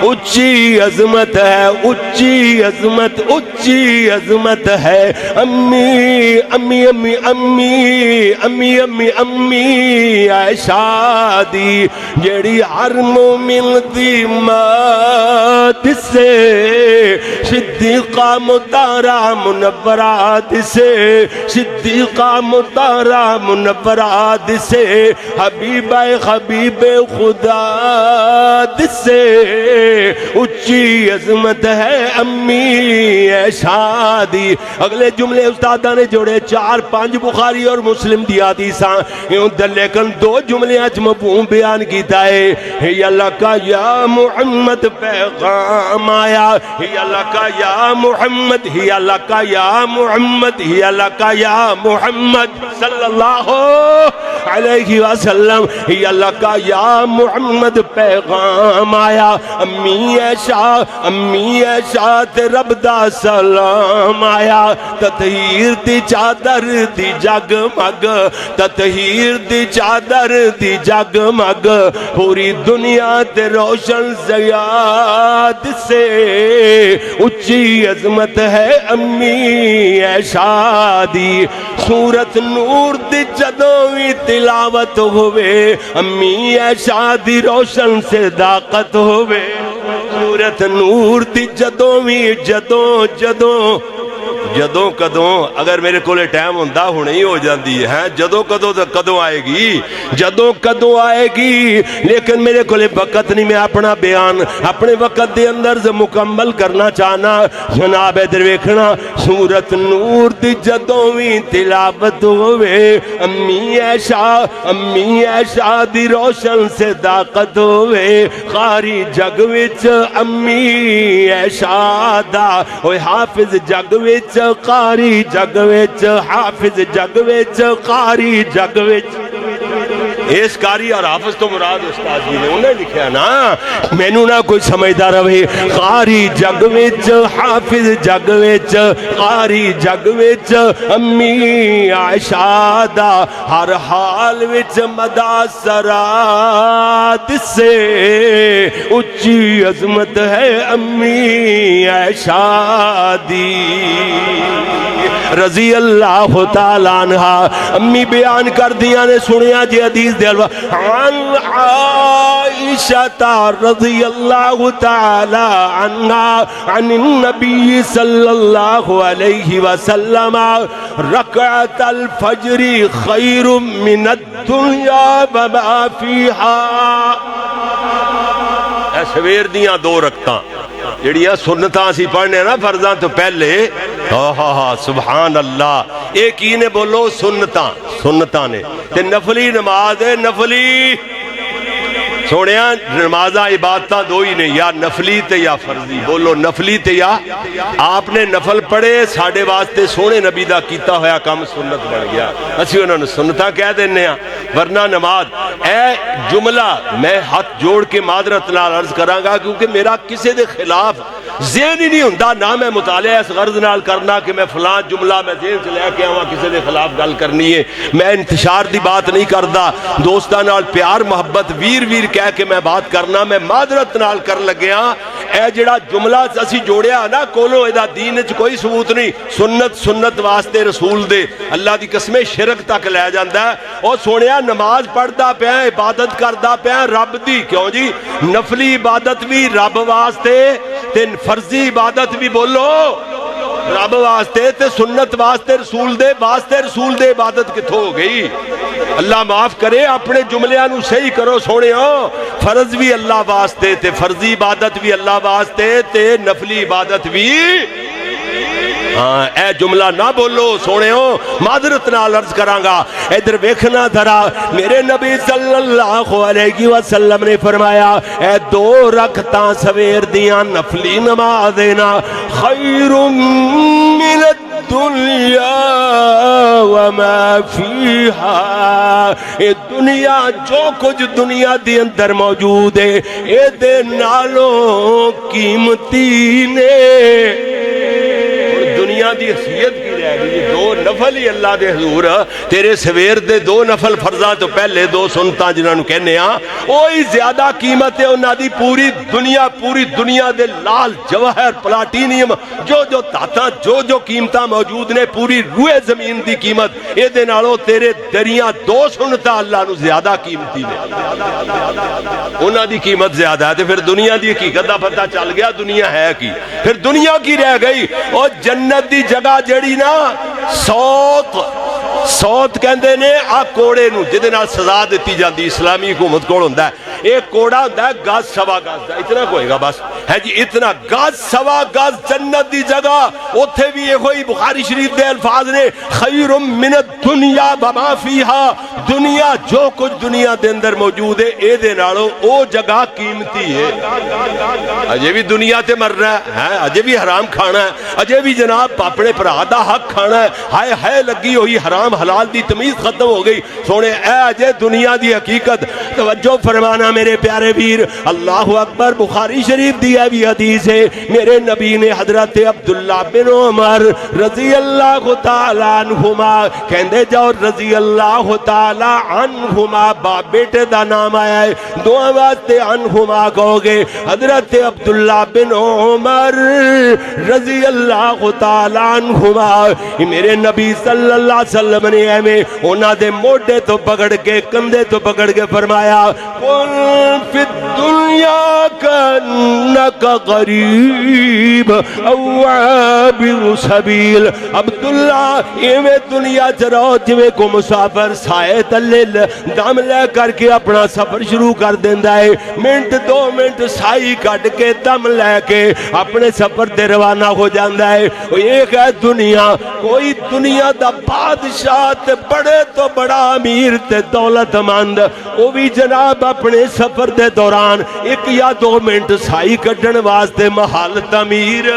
اچھی عظمت ہے، اچھی عظمت، اچھی عظمت ہے امی امی امی امی امی امی امی عائشہ دی، جیڑی ہر مومن دی مات سے صدیقہ مطہرہ منورہ سے، صدیقہ مطہرہ منورہ سے، حبیبہ حبیب خدا سے، اچھی عظمت ہے امی عائشہ دی۔ اگلے جملے استادہ نے جوڑے 4-5 بخاری اور مسلم دی حدیثاں، لیکن 2 جملے اچ مفہوم بیان کیتا ہے۔ ہی اللہ کا یا محمد پیغام آیا، ہی اللہ کا یا محمد، ہی اللہ کا یا محمد، ہی اللہ کا یا محمد صلی اللہ علیہ وسلم یا اللہ کا یا محمد پیغام آیا، امی عائشہ تے رب دا سلام آیا، تطہیر دی چادر دی جگمگ، تطہیر دی چادر دی جگمگ، پوری دنیا تے روشن زیاد سے اچھی عظمت ہے امی عائشہ دی، سورت نور دی جدوں وی تلاوت ہوئے، امی عائشہ دی روشن سے صداقت ہوئے، سورت نور دی جدوں وی جدوں کدوں اگر میرے کولے ٹائم ہوندا ہنے ہی ہو جاندی ہے، جدوں کدوں آئے گی، جدوں کدوں آئے گی، لیکن میرے کولے وقت نہیں، میں اپنا بیان اپنے وقت دے اندر مکمل کرنا چاہنا۔ جناب ادھر ویکھنا، سورت نور دی جدوں وی تلاوت ہوئے، امی عائشہ دی روشن سے صداقت ہوئے، قاری جگ وچ امی عائشہ دا، اوے حافظ جگ وچ قاری جگ وچ، حافظ جگ وچ قاری جگ وچ۔ اس قاری اور حافظ تو مراد استاد جی نے انہیں لکھیا نا، مینوں نہ کوئی سمجھدا رہے، قاری جگ وچ حافظ جگ وچ قاری جگ وچ، امی عائشہ دا ہر حال وچ مدا سرات سے اچھی عظمت ہے امی عائشہ دی رضی اللہ تعالیٰ عنہ۔ امی بیان کر دیا نے، سنیا جی حدیث دے الوا، عن عائشہ رضی اللہ تعالیٰ عنہ عن النبی صلی اللہ علیہ وسلم، رکعت الفجر خیر من الدنیا وما فیہا۔ اے سویر دیاں دو رکعتاں جڑیاں سنتاں اسی پڑھنے نا فرضاں تو پہلے، سبحان اللہ، ایک ہی نے بولو سنتاں نے تے نفلی نماز ہے، نفلی سونیا نمازاں عبادتاں دو ہی نے، یا نفلی تے یا فرضی، بولو نفلی تے یا، آپ نے نفل پڑھے ساڑھے واسطے سونے نبی دا کیتا ہویا کام سنت بن گیا، اسی انہوں نے سنتاں کہہ دینے ہیں، ورنہ نماز اے جملہ میں ہاتھ جوڑ کے معذرت نال عرض کراں گا، کیونکہ میرا کسی دے خلاف ذہن ہی نہیں ہوندا، نہ میں مطالعہ اس غرض نال کرنا کہ میں فلاں جملہ میں ذہن سے لے کے آواں کسی دے خلاف گل کرنی ہے، میں انتشار دی بات نہیں کردا، دوستاں نال پیار محبت ویر کہہ کے میں بات کرنا، میں معذرت نال کر لگیا، اے جڑا جملہ اسی جوڑیا نا کولو ادا دین وچ کوئی ثبوت نہیں، سنت واسطے رسول دے، اللہ دی قسم شرک تک لے جاندا ہے، او سونیا نماز پڑھدا پیا، عبادت کردا پیا رب دی، کیوں جی نفلی عبادت بھی رب واسطے تے فرضی عبادت بھی بولو رب واسطے تے سنت واسطے رسول دے عبادت کتھوں ہو گئی؟ اللہ معاف کرے، اپنے جملیاں نو صحیح کرو سونےو، فرض بھی اللہ واسطے تے فرضی عبادت بھی اللہ واسطے تے نفلی عبادت بھی، ہاں اے جملہ نہ بولو سونےو، معذرت نال عرض کراں گا۔ ادھر ویکھنا ذرا، میرے نبی صلی اللہ علیہ وسلم نے فرمایا، اے دو رکعتاں سویر دیاں نفلی نماز دینا، خیر من الدنیا وما فیہا، اے دنیا جو کچھ دنیا دی اندر موجود ہے اے دے نالوں قیمتی نے، دنیا دی حیثیت کی رہ گئی، دو نفل ہی اللہ دے حضور، تیرے سویر دے دو نفل فرضاں تو پہلے دو سنتاں جنہاں نو کہنے ہاں، وہی زیادہ قیمت ہے انہاں دی پوری دنیا دے لال جواہر پلاٹینیم جو تاتاں جو قیمتاں موجود نے، پوری روئے زمین دی قیمت، اے دے نالوں تیرے دریاں دو سنتاں اللہ نو زیادہ قیمتی نے، انہاں دی قیمت زیادہ ہے، تے پھر دنیا دی حقیقت دا پتہ چل گیا دنیا ہے کی، پھر دنیا کی رہ گئی، اور جنت دی جگہ جڑی نا سوت کہندے نے آ کوڑے نو جدے نال سزا دیتی جاندی اسلامی حکومت کول ہوندا ہے، ایک کوڑا ہوندا ہے گز سوا گز دا، اتنا کوئی گا بس ہے جی، اتنا گز سوا گز جنت دی جگہ، اوتھے بھی یہ ہوئی بخاری شریف دے الفاظ نے، خیر من الدنیا وما فیہا، دنیا جو کچھ دنیا دے اندر موجود ہے اے دے نالوں او جگہ قیمتی ہے، اجے بھی دنیا تے مرنا ہے، اجے بھی حرام کھانا ہے، اجے بھی جناب اپنے بھرا دا حق کھانا ہے، ہائے لگی ہوئی حرام حرام حلال دی تمیز ختم ہو گئی. سونے اے اجے دنیا دی حقیقت توجہ فرمانا میرے پیارے ویر. اللہ اکبر. بخاری شریف دی ہے بھی حدیث ہے, میرے نبی نے حضرت عبداللہ بن عمر رضی اللہ تعالی عنہما کہندے جاؤ رضی اللہ تعالی عنہما باپ بیٹے دا نام آیا ہے, دعا واسطے عنہما کہو گے. حضرت عبداللہ بن عمر رضی اللہ تعالی عنہما میرے نبی صلی اللہ علیہ وسلم نے ایویں انہاں دے موڈے تو پکڑ کے کندھے تو پکڑ کے فرمایا قل فی الدنیا کانک غریب او عابر سبیل. عبداللہ ایویں دنیا چ رہو جویں کو مسافر سائے تلے دم لے کر کے اپنا سفر شروع کر دیندا ہے. منٹ دو منٹ سائی کٹ کے دم لے کے اپنے سفر تے روانہ ہو جاندا ہے. ایک ہے دنیا, کوئی دنیا دا بادشاہ تے بڑے تو بڑا امیر تے دولت مند وہ بھی جناب اپنے سفر دے دوران ایک یا دو منٹ سائی کٹن واسطے محل تعمیر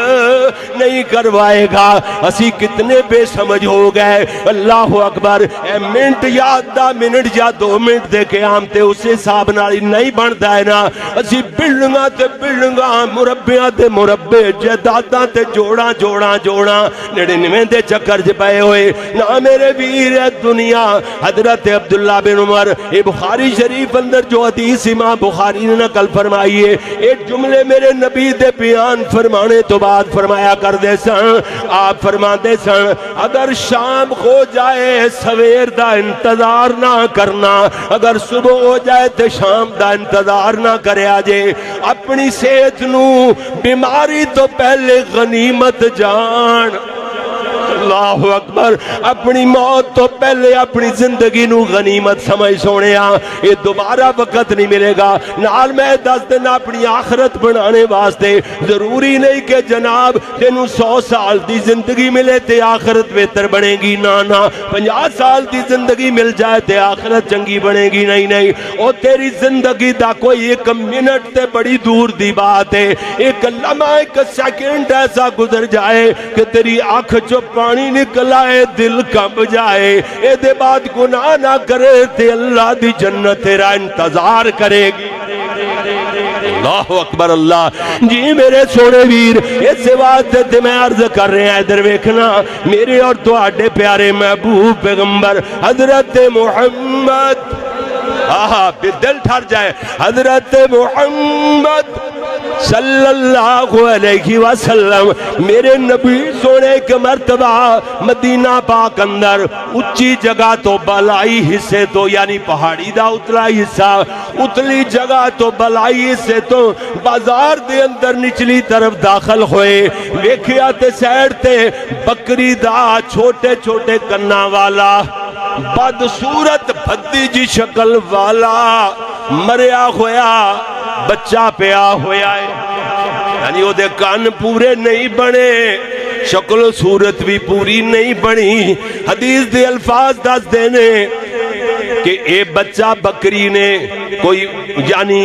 نہیں کروائے گا. اسی کتنے بے سمجھ ہو گئے. اللہ اکبر. اے منٹ یا آدھا منٹ یا دو منٹ دے قیام تے اس حساب نال نہیں بندا ہے نا. اسی بلڈنگاں تے بلڈنگاں مربیاں تے مربے جائیداداں تے جوڑاں جوڑاں جوڑاں 99 دے چکر چ پئے ہوئے نا میرے ویر. ہے دنیا. حضرت عبداللہ بن عمر یہ بخاری شریف اندر جو حدیث امام بخاری نے نقل فرمائی ہے, ایک جملے میرے نبی دے بیان فرمانے تو بعد فرمایا کر دے سن. آپ فرما دے سن اگر شام ہو جائے سویر دا انتظار نہ کرنا, اگر صبح ہو جائے تو شام دا انتظار نہ کریا جے. اپنی صحت نو بیماری تو پہلے غنیمت جان. اللہ اکبر. اپنی موت تو پہلے اپنی زندگی نو غنیمت سمجھ سونیا. یہ دوبارہ وقت نہیں ملے گا. نال میں دس دن اپنی آخرت بنانے واسطے ضروری نہیں کہ جناب تینوں 100 سال دی زندگی ملے تے آخرت بہتر بنے گی. نا 50 سال دی زندگی مل جائے تے آخرت چنگی بنے گی. نہیں. او تیری زندگی دا کوئی ایک منٹ تے بڑی دور دی بات ہے. ایک لمحہ ایک سیکنڈ ایسا گزر جائے کہ تیری آنکھ چو پانی نکل آئے, دل کب جائے. اے دے بعد گناہ نہ کرے تے اللہ دی جنت تیرا انتظار کرے گی. اللہ اکبر. اللہ جی میرے سونے ویر, اس واسطے تے میں عرض کر رہے ہیں ادھر ویکھنا میرے اور تواڈے پیارے محبوب پیغمبر حضرت محمد دل ٹھر جائے حضرت محمد صلی اللہ علیہ وسلم میرے نبی سونے کے مرتبہ مدینہ پاک اندر اچھی جگہ تو بلائی حصے تو یعنی پہاڑی دا اتلا حصہ اتلی جگہ تو بلائی حصے تو بازار دے اندر نچلی طرف داخل ہوئے. ویکھیا تے سائڈ تے بکری دا چھوٹے چھوٹے کنا والا بدصورت بھدی جی شکل والا مریا ہویا بچہ پیا ہویا ہے. یعنی وہ دے کان پورے نہیں بنے, شکل و صورت بھی پوری نہیں بنی. حدیث دے الفاظ دس دینے کہ اے بچہ بکری نے کوئی یعنی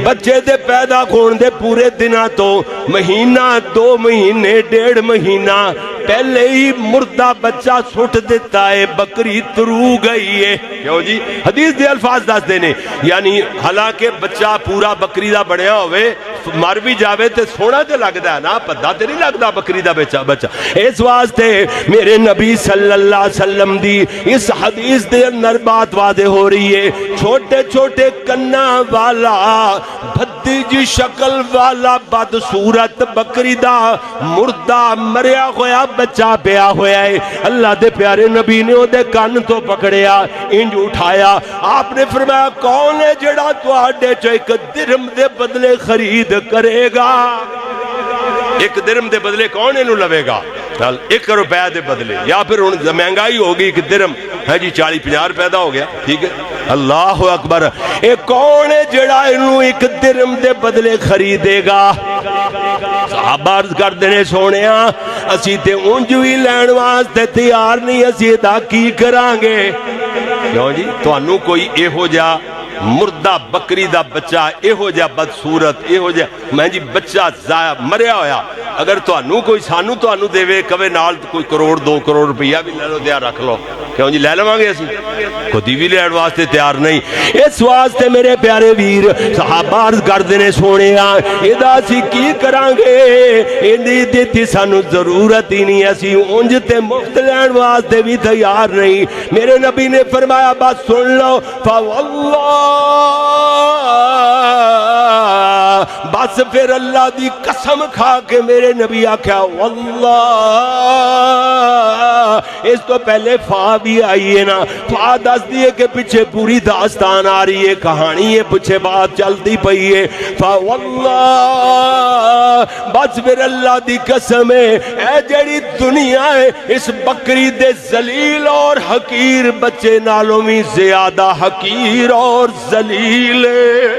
بچے دے پیدا ہون دے پورے دنہ تو مہینہ 2 مہینے 1.5 مہینہ پہلے ہی مردہ بچہ سٹ دیتا ہے, بکری ترو گئی ہے. کیوں جی حدیث دے الفاظ دس دینے یعنی حالانکہ بچہ پورا بکری دا بڑھیا ہوئے مر بھی جاوے تے سونا تے لگدا ہے نا, پتا تے نہیں لگدا بکری دا بچہ. اس واسطے میرے نبی صلی اللہ علیہ وسلم دی اس حدیث دے اندر بات واضح ہو رہی ہے. چھوٹے چھوٹے کنا والا بھدی جی شکل والا بدصورت بکری دا مردہ مریا ہویا بچہ پیا ہویا ہے. اللہ دے پیارے نبی نے او دے کان تو پکڑیا, انج اٹھایا. آپ نے فرمایا کون ہے جڑا تواڈے چ 1 درہم دے بدلے خرید کرے گا؟ 1 درہم دے بدلے کون انہوں لوے گا؟ 1 روپے دے بدلے, یا پھر مہنگائی ہوگی 1 درہم ہے جی 40-50 روپے دا ہو گیا. ٹھیک ہے. اللہ اکبر. اے کون ہے جڑا انہوں 1 درہم دے بدلے خریدے گا؟ صحابہ عرض کر دینے سونیا اسی تے اونجوی لین واسطے تیار نہیں, اسی ادا کی کرانگے. کیوں جی توانوں کوئی اے ہو جا مردہ بکری دا بچہ اے ہو جا بدصورت اے ہو جا میں جی بچہ مریا ہویا اگر تانوں کوئی سانوں تانوں دے کہے نال کوئی کروڑ 2 کروڑ روپیہ بھی لے لو دیا رکھ لو کیوں جی لے لواں گے اسی خودی بھی لین واسطے تیار نہیں اس واسطے میرے پیارے ویر صحابہ عرض کردے نے سونیا ادا اسی کی کران گے ایندی دتی سانوں ضرورت ہی نہیں اسی اونج تے مفت لین واسطے بھی تیار نہیں میرے نبی نے فرمایا بس سن لو فواللہ بس پھر اللہ دی قسم کھا کے میرے نبی آکھیا واللہ اس تو پہلے فا بھی آئی ہے نا فا دس دیئے کہ پیچھے پوری داستان آ رہی ہے کہانی ہے پیچھے بات چلتی پئی ہے فا واللہ بس پھر اللہ دی قسم ہے اے جڑی دنیا ہے اس بکری دے ذلیل اور حقیر بچے نالوں میں زیادہ حقیر اور ذلیل ہے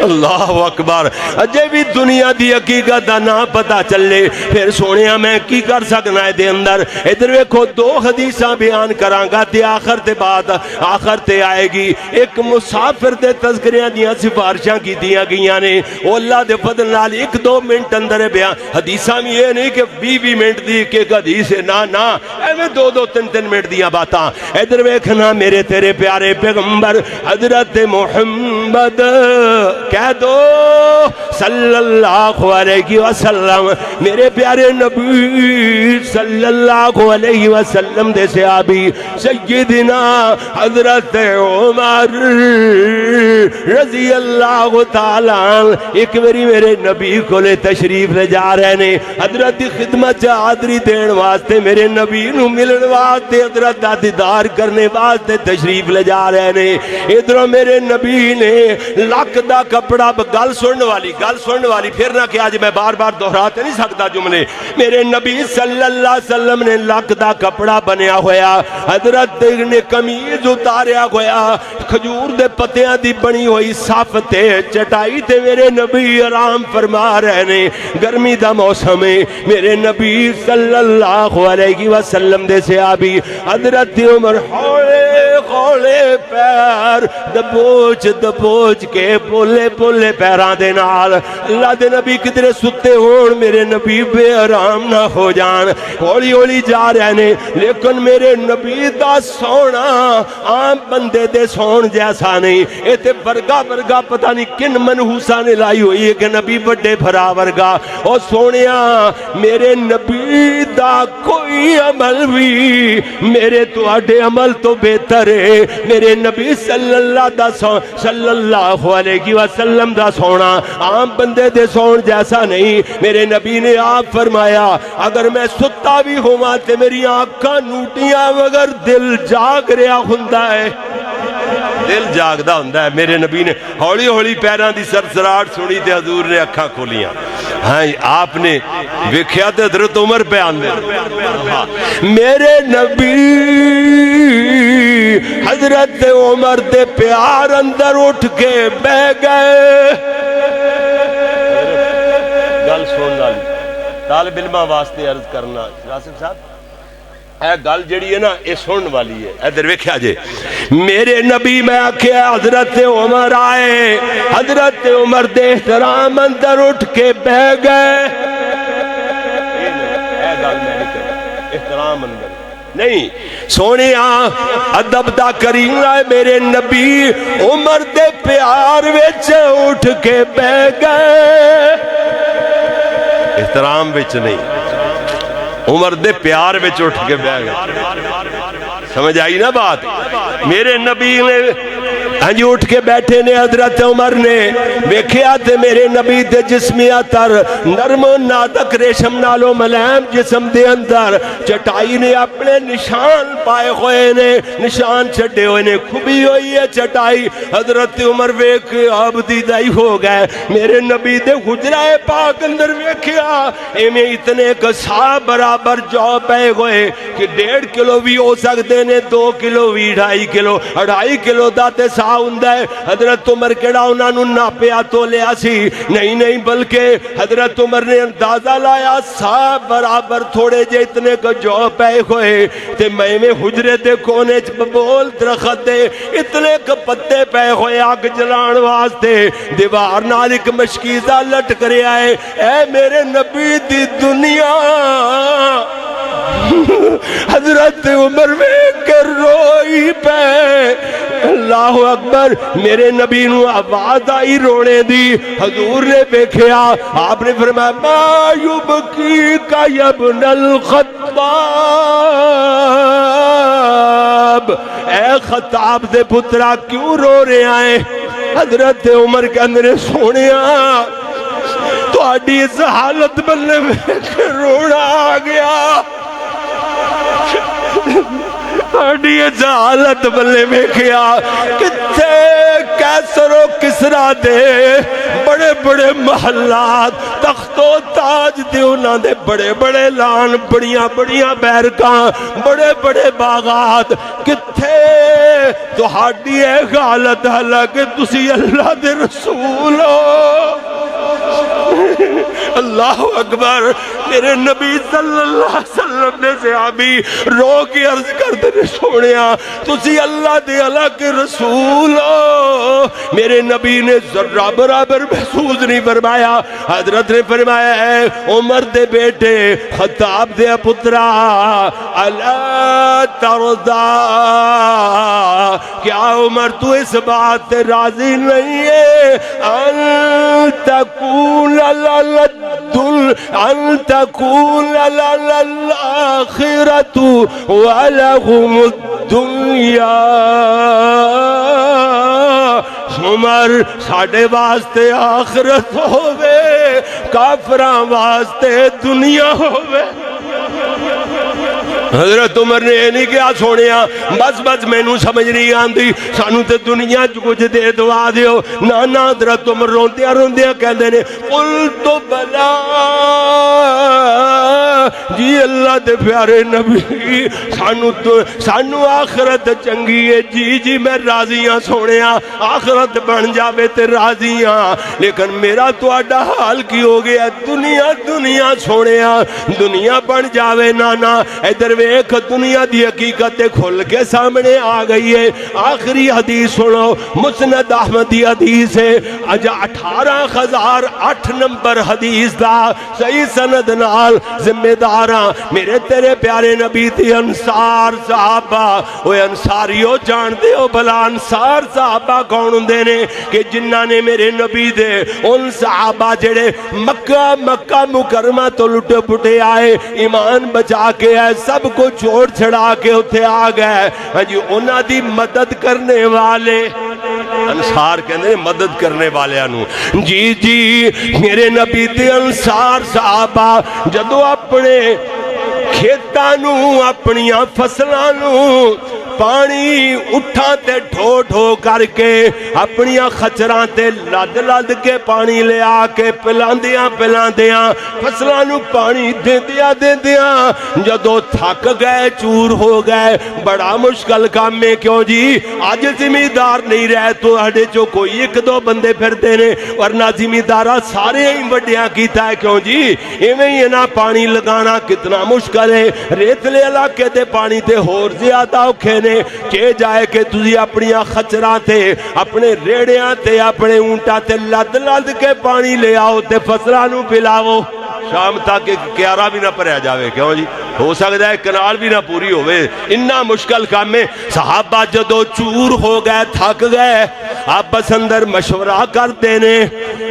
اللہ اکبر اجے بھی دنیا دی حقیقت دا نہ پتا چلے پھر سونیا میں کی کر سکنا ہے دے اندر ادھر ویکھو 2 حدیثاں بیان کراں گا تے آخر تے بعد آخر تے آئے گی ایک مسافر دے تذکریاں دیاں سفارشاں کیتیاں گئیاں نے وہ اللہ دے فضل نال 1-2 منٹ اندر بیان حدیثاں بھی یہ نہیں کہ 20 منٹ دی ایک حدیث ہے نہ ایویں 2-3 منٹ دیاں باتاں ادھر ویکھنا میرے تیرے پیارے پیغمبر حضرت محمد کہہ دو صلی اللہ علیہ وسلم میرے پیارے نبی صلی اللہ علیہ وسلم دے صحابی سیدنا حضرت عمر رضی اللہ تعالیٰ ایک بری میرے نبی کو لے تشریف لے جا رہے نے حضرت دی خدمت حاضری دین واسطے میرے نبی نو ملن واسطے حضرت دا دیدار کرنے واسطے تشریف لے جا رہے نے ادھروں میرے نبی نے لاکھ دا کپڑا گل سننے والی پھر نہ کہ آج میں بار بار دہراتے نہیں سکتا جملے میرے نبی صلی اللہ علیہ وسلم نے لاکھ دا کپڑا بنیا ہویا حضرت نے قمیض اتاریا ہویا کھجور دے پتیاں دی بنی ہوئی صف تے چٹائی تے میرے نبی آرام فرما رہے نے گرمی دا موسم ہے میرے نبی صلی اللہ علیہ وسلم دے صحابی حضرت عمر ہولے پیر دبوچ کے پولے پیران دے نال اللہ دے نبی کدرے ستے ہون میرے نبی بے آرام نہ ہو جان ہولی جا رہے نے لیکن میرے نبی دا سونا عام بندے دے سون جیسا نہیں ایتے برگا پتہ نہیں کن منحوسہ نے لائی ہوئی ہے کہ نبی بڑے بھرا ورگا اور سونیا میرے نبی دا کوئی عمل بھی میرے تو آڈے عمل تو بہتر ہے میرے نبی صلی اللہ علیہ وسلم دا سونا عام بندے دے سون جیسا نہیں میرے نبی نے آپ فرمایا اگر میں ستا بھی ہوا تے میری آنکھاں نوٹیاں مگر دل جاگ رہا ہوندا ہے دل جاگدا ہوندا ہے میرے نبی نے ہولی پیران دی سرسراہٹ سنی تے حضور نے اکھاں کھولیاں ہاں آپ نے ویکھیا تے حضرت عمر پہ آندے میرے نبی حضرت عمر دے پیار اندر اٹھ کے بہ گئے گل سن والی طالب علماں واسطے عرض کرنا راسف صاحب اے گل جڑی ہے نا اے سنن والی ہے ادھر ویکھیا جے میرے نبی میں آکھیا حضرت عمر آئے حضرت عمر دے احترام اندر اٹھ کے بہ گئے اے گل میں احترام اندر نہیں سونے ادب دا کریم لائے میرے نبی عمر دے پیار وچ اٹھ کے بہ گئے احترام وچ نہیں عمر دے پیار وچ اٹھ کے بہ گئے سمجھ آئی نا بات میرے نبی نے ہاں جی اٹھ کے بیٹھے نے حضرت عمر نے ویکھیا تے میرے نبی دے جسمی عطر نرم و نازک ریشم نالو ملائم جسم دے اندر چٹائی نے اپنے نشان پائے ہوئے نے نشان چھڑے ہوئے نے کھبی ہوئی ہے چٹائی حضرت عمر ویکھ عبدی دائی ہو گئے میرے نبی دے حجرہ پاک اندر ویکھیا ایمیں اتنے کسا برابر جو پائے ہوئے کہ 1.5 کلو بھی ہو سکتے نے 2 کلو بھی 2.5 کلو 2.5 کلو داتے کیا ہوندا ہے؟ حضرت عمر کیڑا انہاں نوں ناپیا تولیا سی؟ نہیں بلکہ حضرت عمر نے اندازہ لایا سا برابر تھوڑے جے اتنے کو جو پے ہوئے تے میں حجرے دے کونے چ ببول درخت دے اتنے کو پتے پے ہوئے آگ جلان واسطے دیوار نال ایک مشکیزہ لٹ کرے آئے اے میرے نبی دی دنیا حضرت عمر میں کر روئی پہ اللہ اکبر میرے نبی نو آواز آئی رونے دی حضور نے دیکھیا آپ نے فرمایا ما یبکی کا ابن الخطاب اے خطاب دے پترا کیوں رو رہے آئے؟ حضرت عمر کے اندر سونیا تو آڈی اس حالت بلنے میں رونا آ گیا آڈی اس حالت بلنے میں کیا کتے کیسر و کسرا دے بڑے بڑے محلات تخت و تاج دے انہاں دے بڑے بڑے لان بڑیاں بڑیاں بیرکاں بڑے بڑے باغات کتے تو ہاڈی ایک حالت حالانکہ تسی اللہ دے رسول ہو اللہ اکبر میرے نبی صلی اللہ علیہ وسلم نے صحابی رو کے عرض کرتے نے سونیا تسی اللہ دے اللہ کے رسول ہو میرے نبی نے ذرہ برابر محسوس نہیں فرمایا حضرت نے فرمایا ہے عمر دے بیٹے خطاب دے پترا الا ترضا کیا عمر تو اس بات تے راضی نہیں ہے ان تکون أن تكون لنا الآخرة ولهم الدنيا عمر ساڑھے واسطے آخرت ہوئے کافران واسطے دنیا ہوئے حضرت عمر نے یہ نہیں کیا سونیا بس میں نو سمجھ نہیں آندی سانو تے دنیا کچھ دے دعا دیو نا حضرت عمر روندیا کہندے نے قل تو بلا جی اللہ دے پیارے نبی سانو آخرت چنگی ہے جی میں راضی ہاں سونیا آخرت بن جاوے تے راضی ہاں لیکن میرا تو آڈا حال کی ہو گیا دنیا سونیا دنیا بن جاوے نانا ادھر ویکھ دنیا دی حقیقت کھل کے سامنے آ گئی ہے آخری حدیث سنو مسند احمدی حدیث ہے 18,008 نمبر حدیث دا صحیح سند نال ذمہ داراں میرے تیرے پیارے نبی دی انصار صحابہ اوے انصاریو جان دے ہو بھلا انصار صحابہ کون ہوندے نے کہ جنہاں نے میرے نبی دے ان صحابہ جڑے مکہ مکرمہ تو لٹے پٹے آئے ایمان بچا کے آئے سب کو چھوڑ چھڑا کے اتھے آ گئے ہاں جی انہاں دی مدد کرنے والے انصار کہنے مدد کرنے والے انہوں جی میرے نبی دے انصار صحابہ جدو اپنے کھیتانو اپنیاں فصلانو پانی اٹھا تے ڈھو کر کے اپنیاں خچراں تے لد کے پانی لے آ کے پلاندیاں فصلانو پانی دیندیاں جدو تھک گئے چور ہو گئے بڑا مشکل کام میں کیوں جی آج زمیندار نہیں رہے تو ہڈے چو کوئی ایک دو بندے پھرتے نے ورنہ زمیندارہ سارے ہی بڑیاں کیتا ہے کیوں جی ایویں ہی نہ پانی لگانا کتنا مشکل ہے ریتلے علاقے تے پانی تے ہور زیادہ اوکھے نے کہ جائے کہ تجھے اپنی خچران تے اپنے ریڑیاں تے اپنے اونٹا تے لد کے پانی لے آؤ تے فصلانو پلاو شام تک ایک کیارا بھی نہ پریا جاوے کیوں جی ہو سکتا ہے کنال بھی نہ پوری ہوئے انہا مشکل کام میں صحابہ جدو چور ہو گئے تھک گئے آپس اندر مشورہ کرتے نے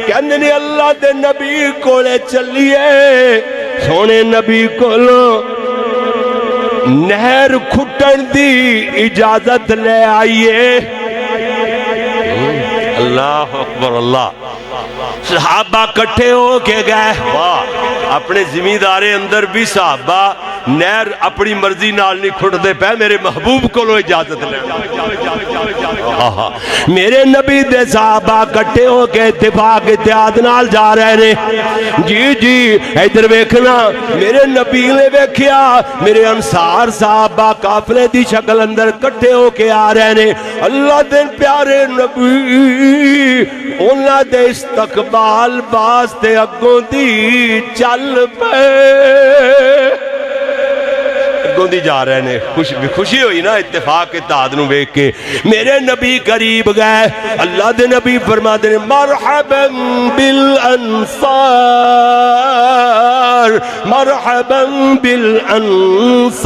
کہنے نے اللہ دے نبی کولے چلیے سونے نبی کولو نہر کھٹن دی اجازت لے آئیے اللہ اکبر اللہ صحابہ کٹھے ہو کے گئے واہ اپنے زمیندارے اندر بھی صحابہ نہر اپنی مرضی نال نہیں کھٹتے پے میرے محبوب کو اجازت لے میرے نبی دے صحابہ کٹے ہو کے اتفاق اتحاد نال جا رہے نے جی جی ادھر ویکھنا میرے نبی نے ویکھیا میرے انصار صحابہ قافلے دی شکل اندر کٹے ہو کے آ رہے نے اللہ دے پیارے نبی انہاں دے استقبال واسطے اگوں دی چل پے دی جا رہے نے خوشی ہوئی نا اتفاق اتحاد نو ویکھ کے میرے نبی قریب گئے اللہ دے نبی فرماتے ہیں مرحبا بالانصار مرحبا بالانصار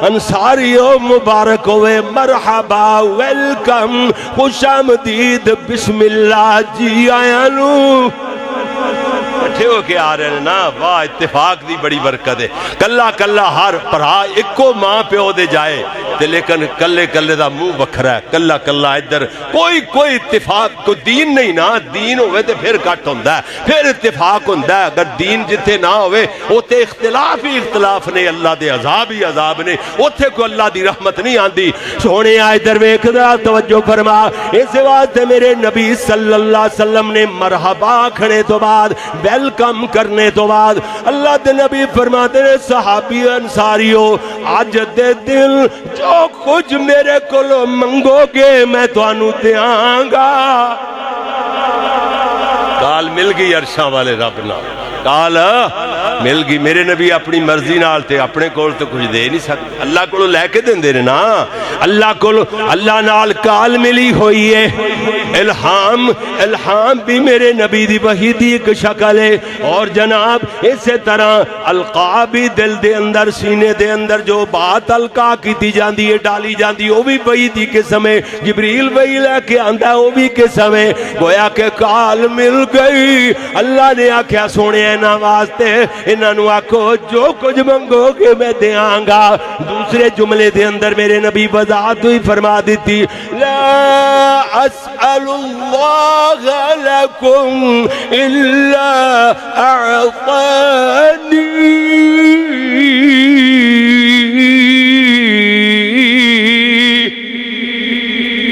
انصاریو مبارک ہوئے مرحبا ویلکم خوش آمدید بسم اللہ جی آیا نو کٹھے ہو کے آ رہے ہیں نا واہ اتفاق دی بڑی برکت ہے کلا کلا ہر پرہا ایکو ماں پیو دے جائے تے لیکن کلے کلے دا منہ وکھرا ہے کلا کلا ادھر کوئی اتفاق کو دین نہیں نا دین ہوئے تے پھر کٹ ہوندا ہے پھر اتفاق ہوندا ہے اگر دین جتھے نہ ہوئے اوتے اختلاف ہی اختلاف نے اللہ دے عذاب ہی عذاب نے اوتھے کو اللہ دی رحمت نہیں آندی سونے ادھر ویکھدا توجہ فرما اس واسطے میرے نبی صلی اللہ علیہ وسلم نے مرحبا کھڑے تو بعد ویلکم کرنے تو بعد اللہ دے نبی فرماتے ہیں صحابی انصاریو آج دے دل جو کچھ میرے کولو منگو گے میں تو انو دیاں گا کال مل گئی عرشاں والے رب نال کال مل گئی میرے نبی اپنی مرضی نال تے اپنے کول تو کچھ دے نہیں سکتے اللہ کولو لے کے دیندے نے نا اللہ کولو اللہ نال کال ملی ہوئی ہے الہام بھی میرے نبی دی وحی دی ایک شکل ہے اور جناب اسی طرح القا بھی دل دے اندر سینے دے اندر جو بات القا کی جاندی ہے ڈالی جاندی وہ بھی وحی دی قسم ہے جبریل وحی لے کے آندا ہے وہ بھی قسم ہے گویا کہ کال مل گئی اللہ نے آکھیا سونے انہاں واسطے انہاں نو آکھو جو کچھ منگو گے میں دیاں گا دوسرے جملے دے اندر میرے نبی وضاحت ہوئی فرما دیتی لا اسأل اللہ لکم الا اعطانی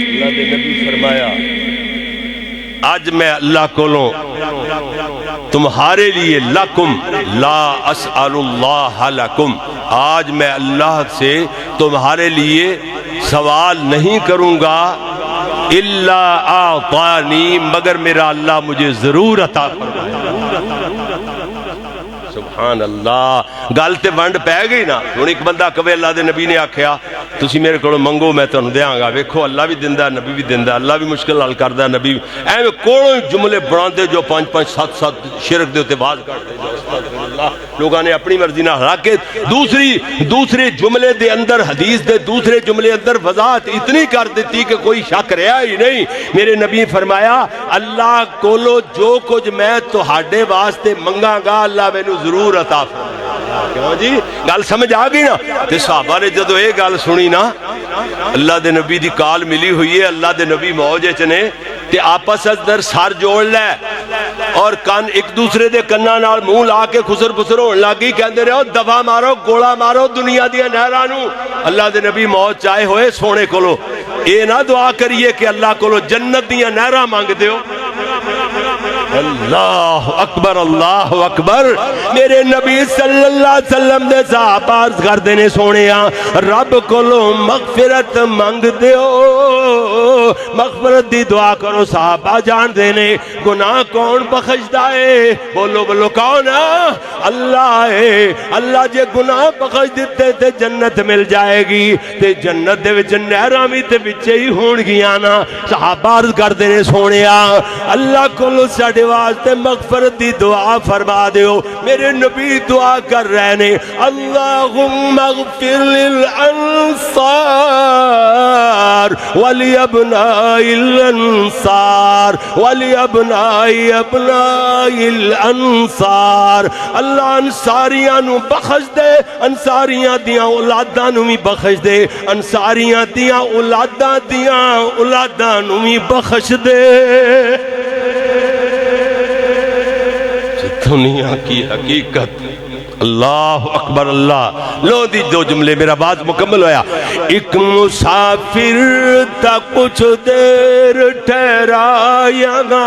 اللہ دے نبی فرمایا آج میں اللہ کولوں تمہارے لیے لکم لا اسأل اللہ لکم آج میں اللہ سے تمہارے لیے سوال نہیں کروں گا الا اعطانی مگر میرا اللہ مجھے ضرور عطا فرمائے سبحان اللہ گل تے ونڈ پہ گئی نا ہن ایک بندہ کہے اللہ دے نبی نے آکھیا تسی میرے کولوں منگو میں تانوں دیاں گا ویکھو اللہ بھی دیندا نبی بھی دیندا اللہ بھی مشکل حل کردا نبی ایویں کوڑوں جملے بناندے جو 5 7 شرک دے تے باز کڈدے استغفر اللہ لوگاں نے اپنی مرضی نال ہلا کے دوسرے جملے دے اندر حدیث دے دوسرے جملے اندر وضاحت اتنی کر دیتی کہ کوئی شک رہا ہی نہیں میرے نبی فرمایا اللہ کولو جو کچھ میں تہاڈے واسطے منگاں گا اللہ مینوں ضرور عطا فرمائے کیوں جی گل سمجھ آ گئی نا تے صحابہ نے جدو یہ گل سنی نا اللہ دے نبی دی کال ملی ہوئی ہے اللہ دے نبی موج وچ نے تے آپس اندر سر جوڑ لے اور کان ایک دوسرے دے کناں نال منہ لا کے خسر پسر ہون لگی کہندے رہو دفع مارو گولا مارو دنیا دی نہراں نو اللہ دے نبی موت چاہے ہوئے سونے کولو اے نہ دعا کریے کہ اللہ کولو جنت دیاں نہراں مانگ دیو اللہ اکبر میرے نبی صلی اللہ علیہ وسلم دے صحابہ عرض کر دینے سونےاں رب کولو مغفرت مانگ دیو مغفرت دی دعا کرو صحابہ جان دینے گناہ کون بخشدا ہے بولو بولو کون اللہ ہے اللہ جے گناہ بخش دیتے تے جنت مل جائے گی تے جنت دے وچ نہراں وی تے وچے ہی ہون گیاں نا صحابہ عرض کر دینے سونےاں اللہ کولو ساڈے واسطے مغفرت دی دعا فرما دیو میرے نبی دعا کر رہے نے اللہم اغفر للانصار ولابناء الانصار ولابناء ابناء الانصار اللہ انصاریاں نو بخش دے انصاریاں دیاں اولاداں نو بھی بخش دے انصاریاں دیاں اولاداں نو بھی بخش دے دنیا کی حقیقت اللہ اکبر اللہ لو دی دو جملے میرا بات مکمل ہویا ایک مسافر تا کچھ دیر ٹھہرایا گا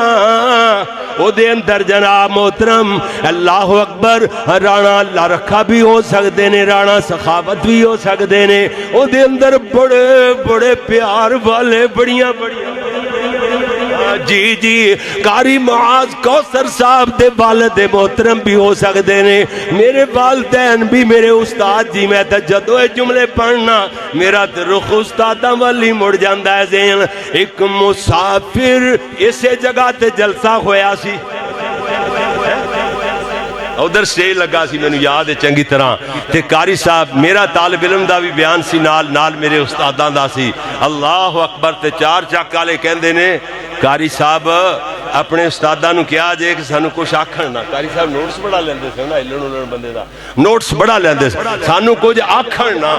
او دے اندر جناب محترم اللہ اکبر رانا اللہ رکھا بھی ہو سکتے نے رانا سخاوت بھی ہو سکتے نے او دے اندر بڑے بڑے پیار والے بڑیاں جی جی قاری معاذ کوثر صاحب دے والد محترم بھی ہو سکتے نے میرے والدین بھی میرے استاد جی میں تا جدو اے جملے پڑھنا میرا رخ استادہ والی مڑ جاندہ ہے ذہن ایک مسافر اسے جگہ تے جلسہ ہویا سی ادھر سٹیج لگا سی میں نے یاد ہے چنگی طرح تے قاری صاحب میرا طالب علم دا بھی بیان سی نال میرے استاداں دا سی اللہ اکبر تے چار چک والے کہندے نے قاری صاحب اپنے استاداں نو کیا جے کہ سانو کچھ آکھن نہ قاری صاحب نوٹس بڑا لیندے سے نا ہلن بندے دا نوٹس بڑا لیندے سے سانو کچھ آکھن نہ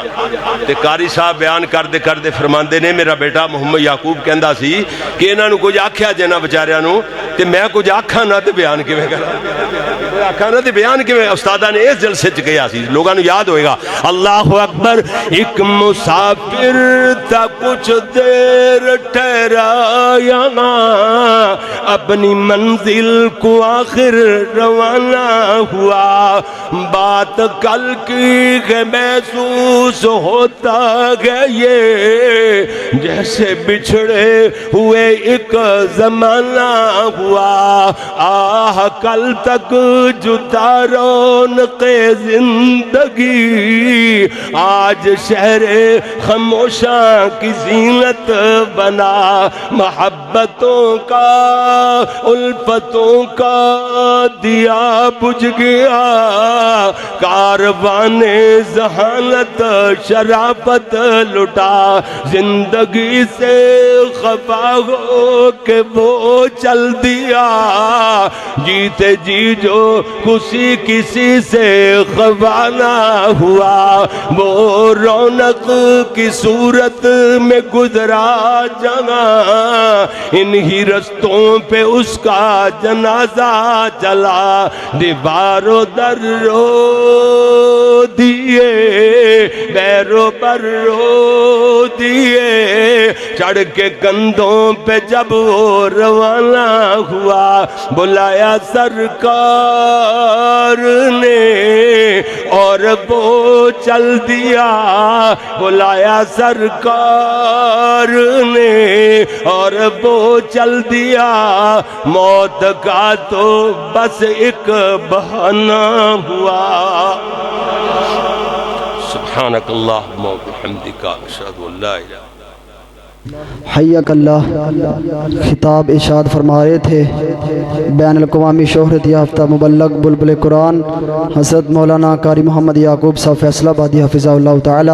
تے قاری صاحب بیان کردے فرماندے نے میرا بیٹا محمد یعقوب کہندا سی کہ انہاں نو کچھ آکھیا جے نہ بیچاریاں نو تے میں کچھ آکھاں نہ تے بیان کیویں کراں آکھاں نہ تے بیان کیویں استاداں نے اس جلسے چ کہیا سی لوگاں نو یاد ہوئے گا اللہ اکبر ایک مسافر تا کچھ دیر ٹھہرایا گا اپنی منزل کو آخر روانہ ہوا بات کل کی ہے محسوس ہوتا ہے یہ جیسے بچھڑے ہوئے ایک زمانہ ہوا آہ کل تک جتا رونق زندگی آج شہر خاموشاں کی زینت بنا محبتوں کا الفتوں کا دیا بجھ گیا کاروان ذہانت شرافت لٹا زندگی سے خفا ہو کے وہ چل دیا جیتے جی جو کسی سے خفا نہ ہوا وہ رونق کی صورت میں گزرا جہاں انہی رستوں پہ اس کا جنازہ چلا دیوارو در رو دیے بیرو پر رو دیے چڑھ کے کندھوں پہ جب وہ روانہ ہوا بلایا سرکار نے اور وہ چل دیا بلایا سرکار نے اور وہ چل دیا موت کا تو بس ایک بہانہ ہوا سبحانک اللہم و بحمدک اشہد ان لا الہ حیاک اللہ خطاب ارشاد فرما رہے تھے بین الاقوامی شہرت یافتہ مبلغ بلبل قرآن حضرت مولانا قاری محمد یعقوب صاحب فیصل آبادی حفظہ اللہ تعالی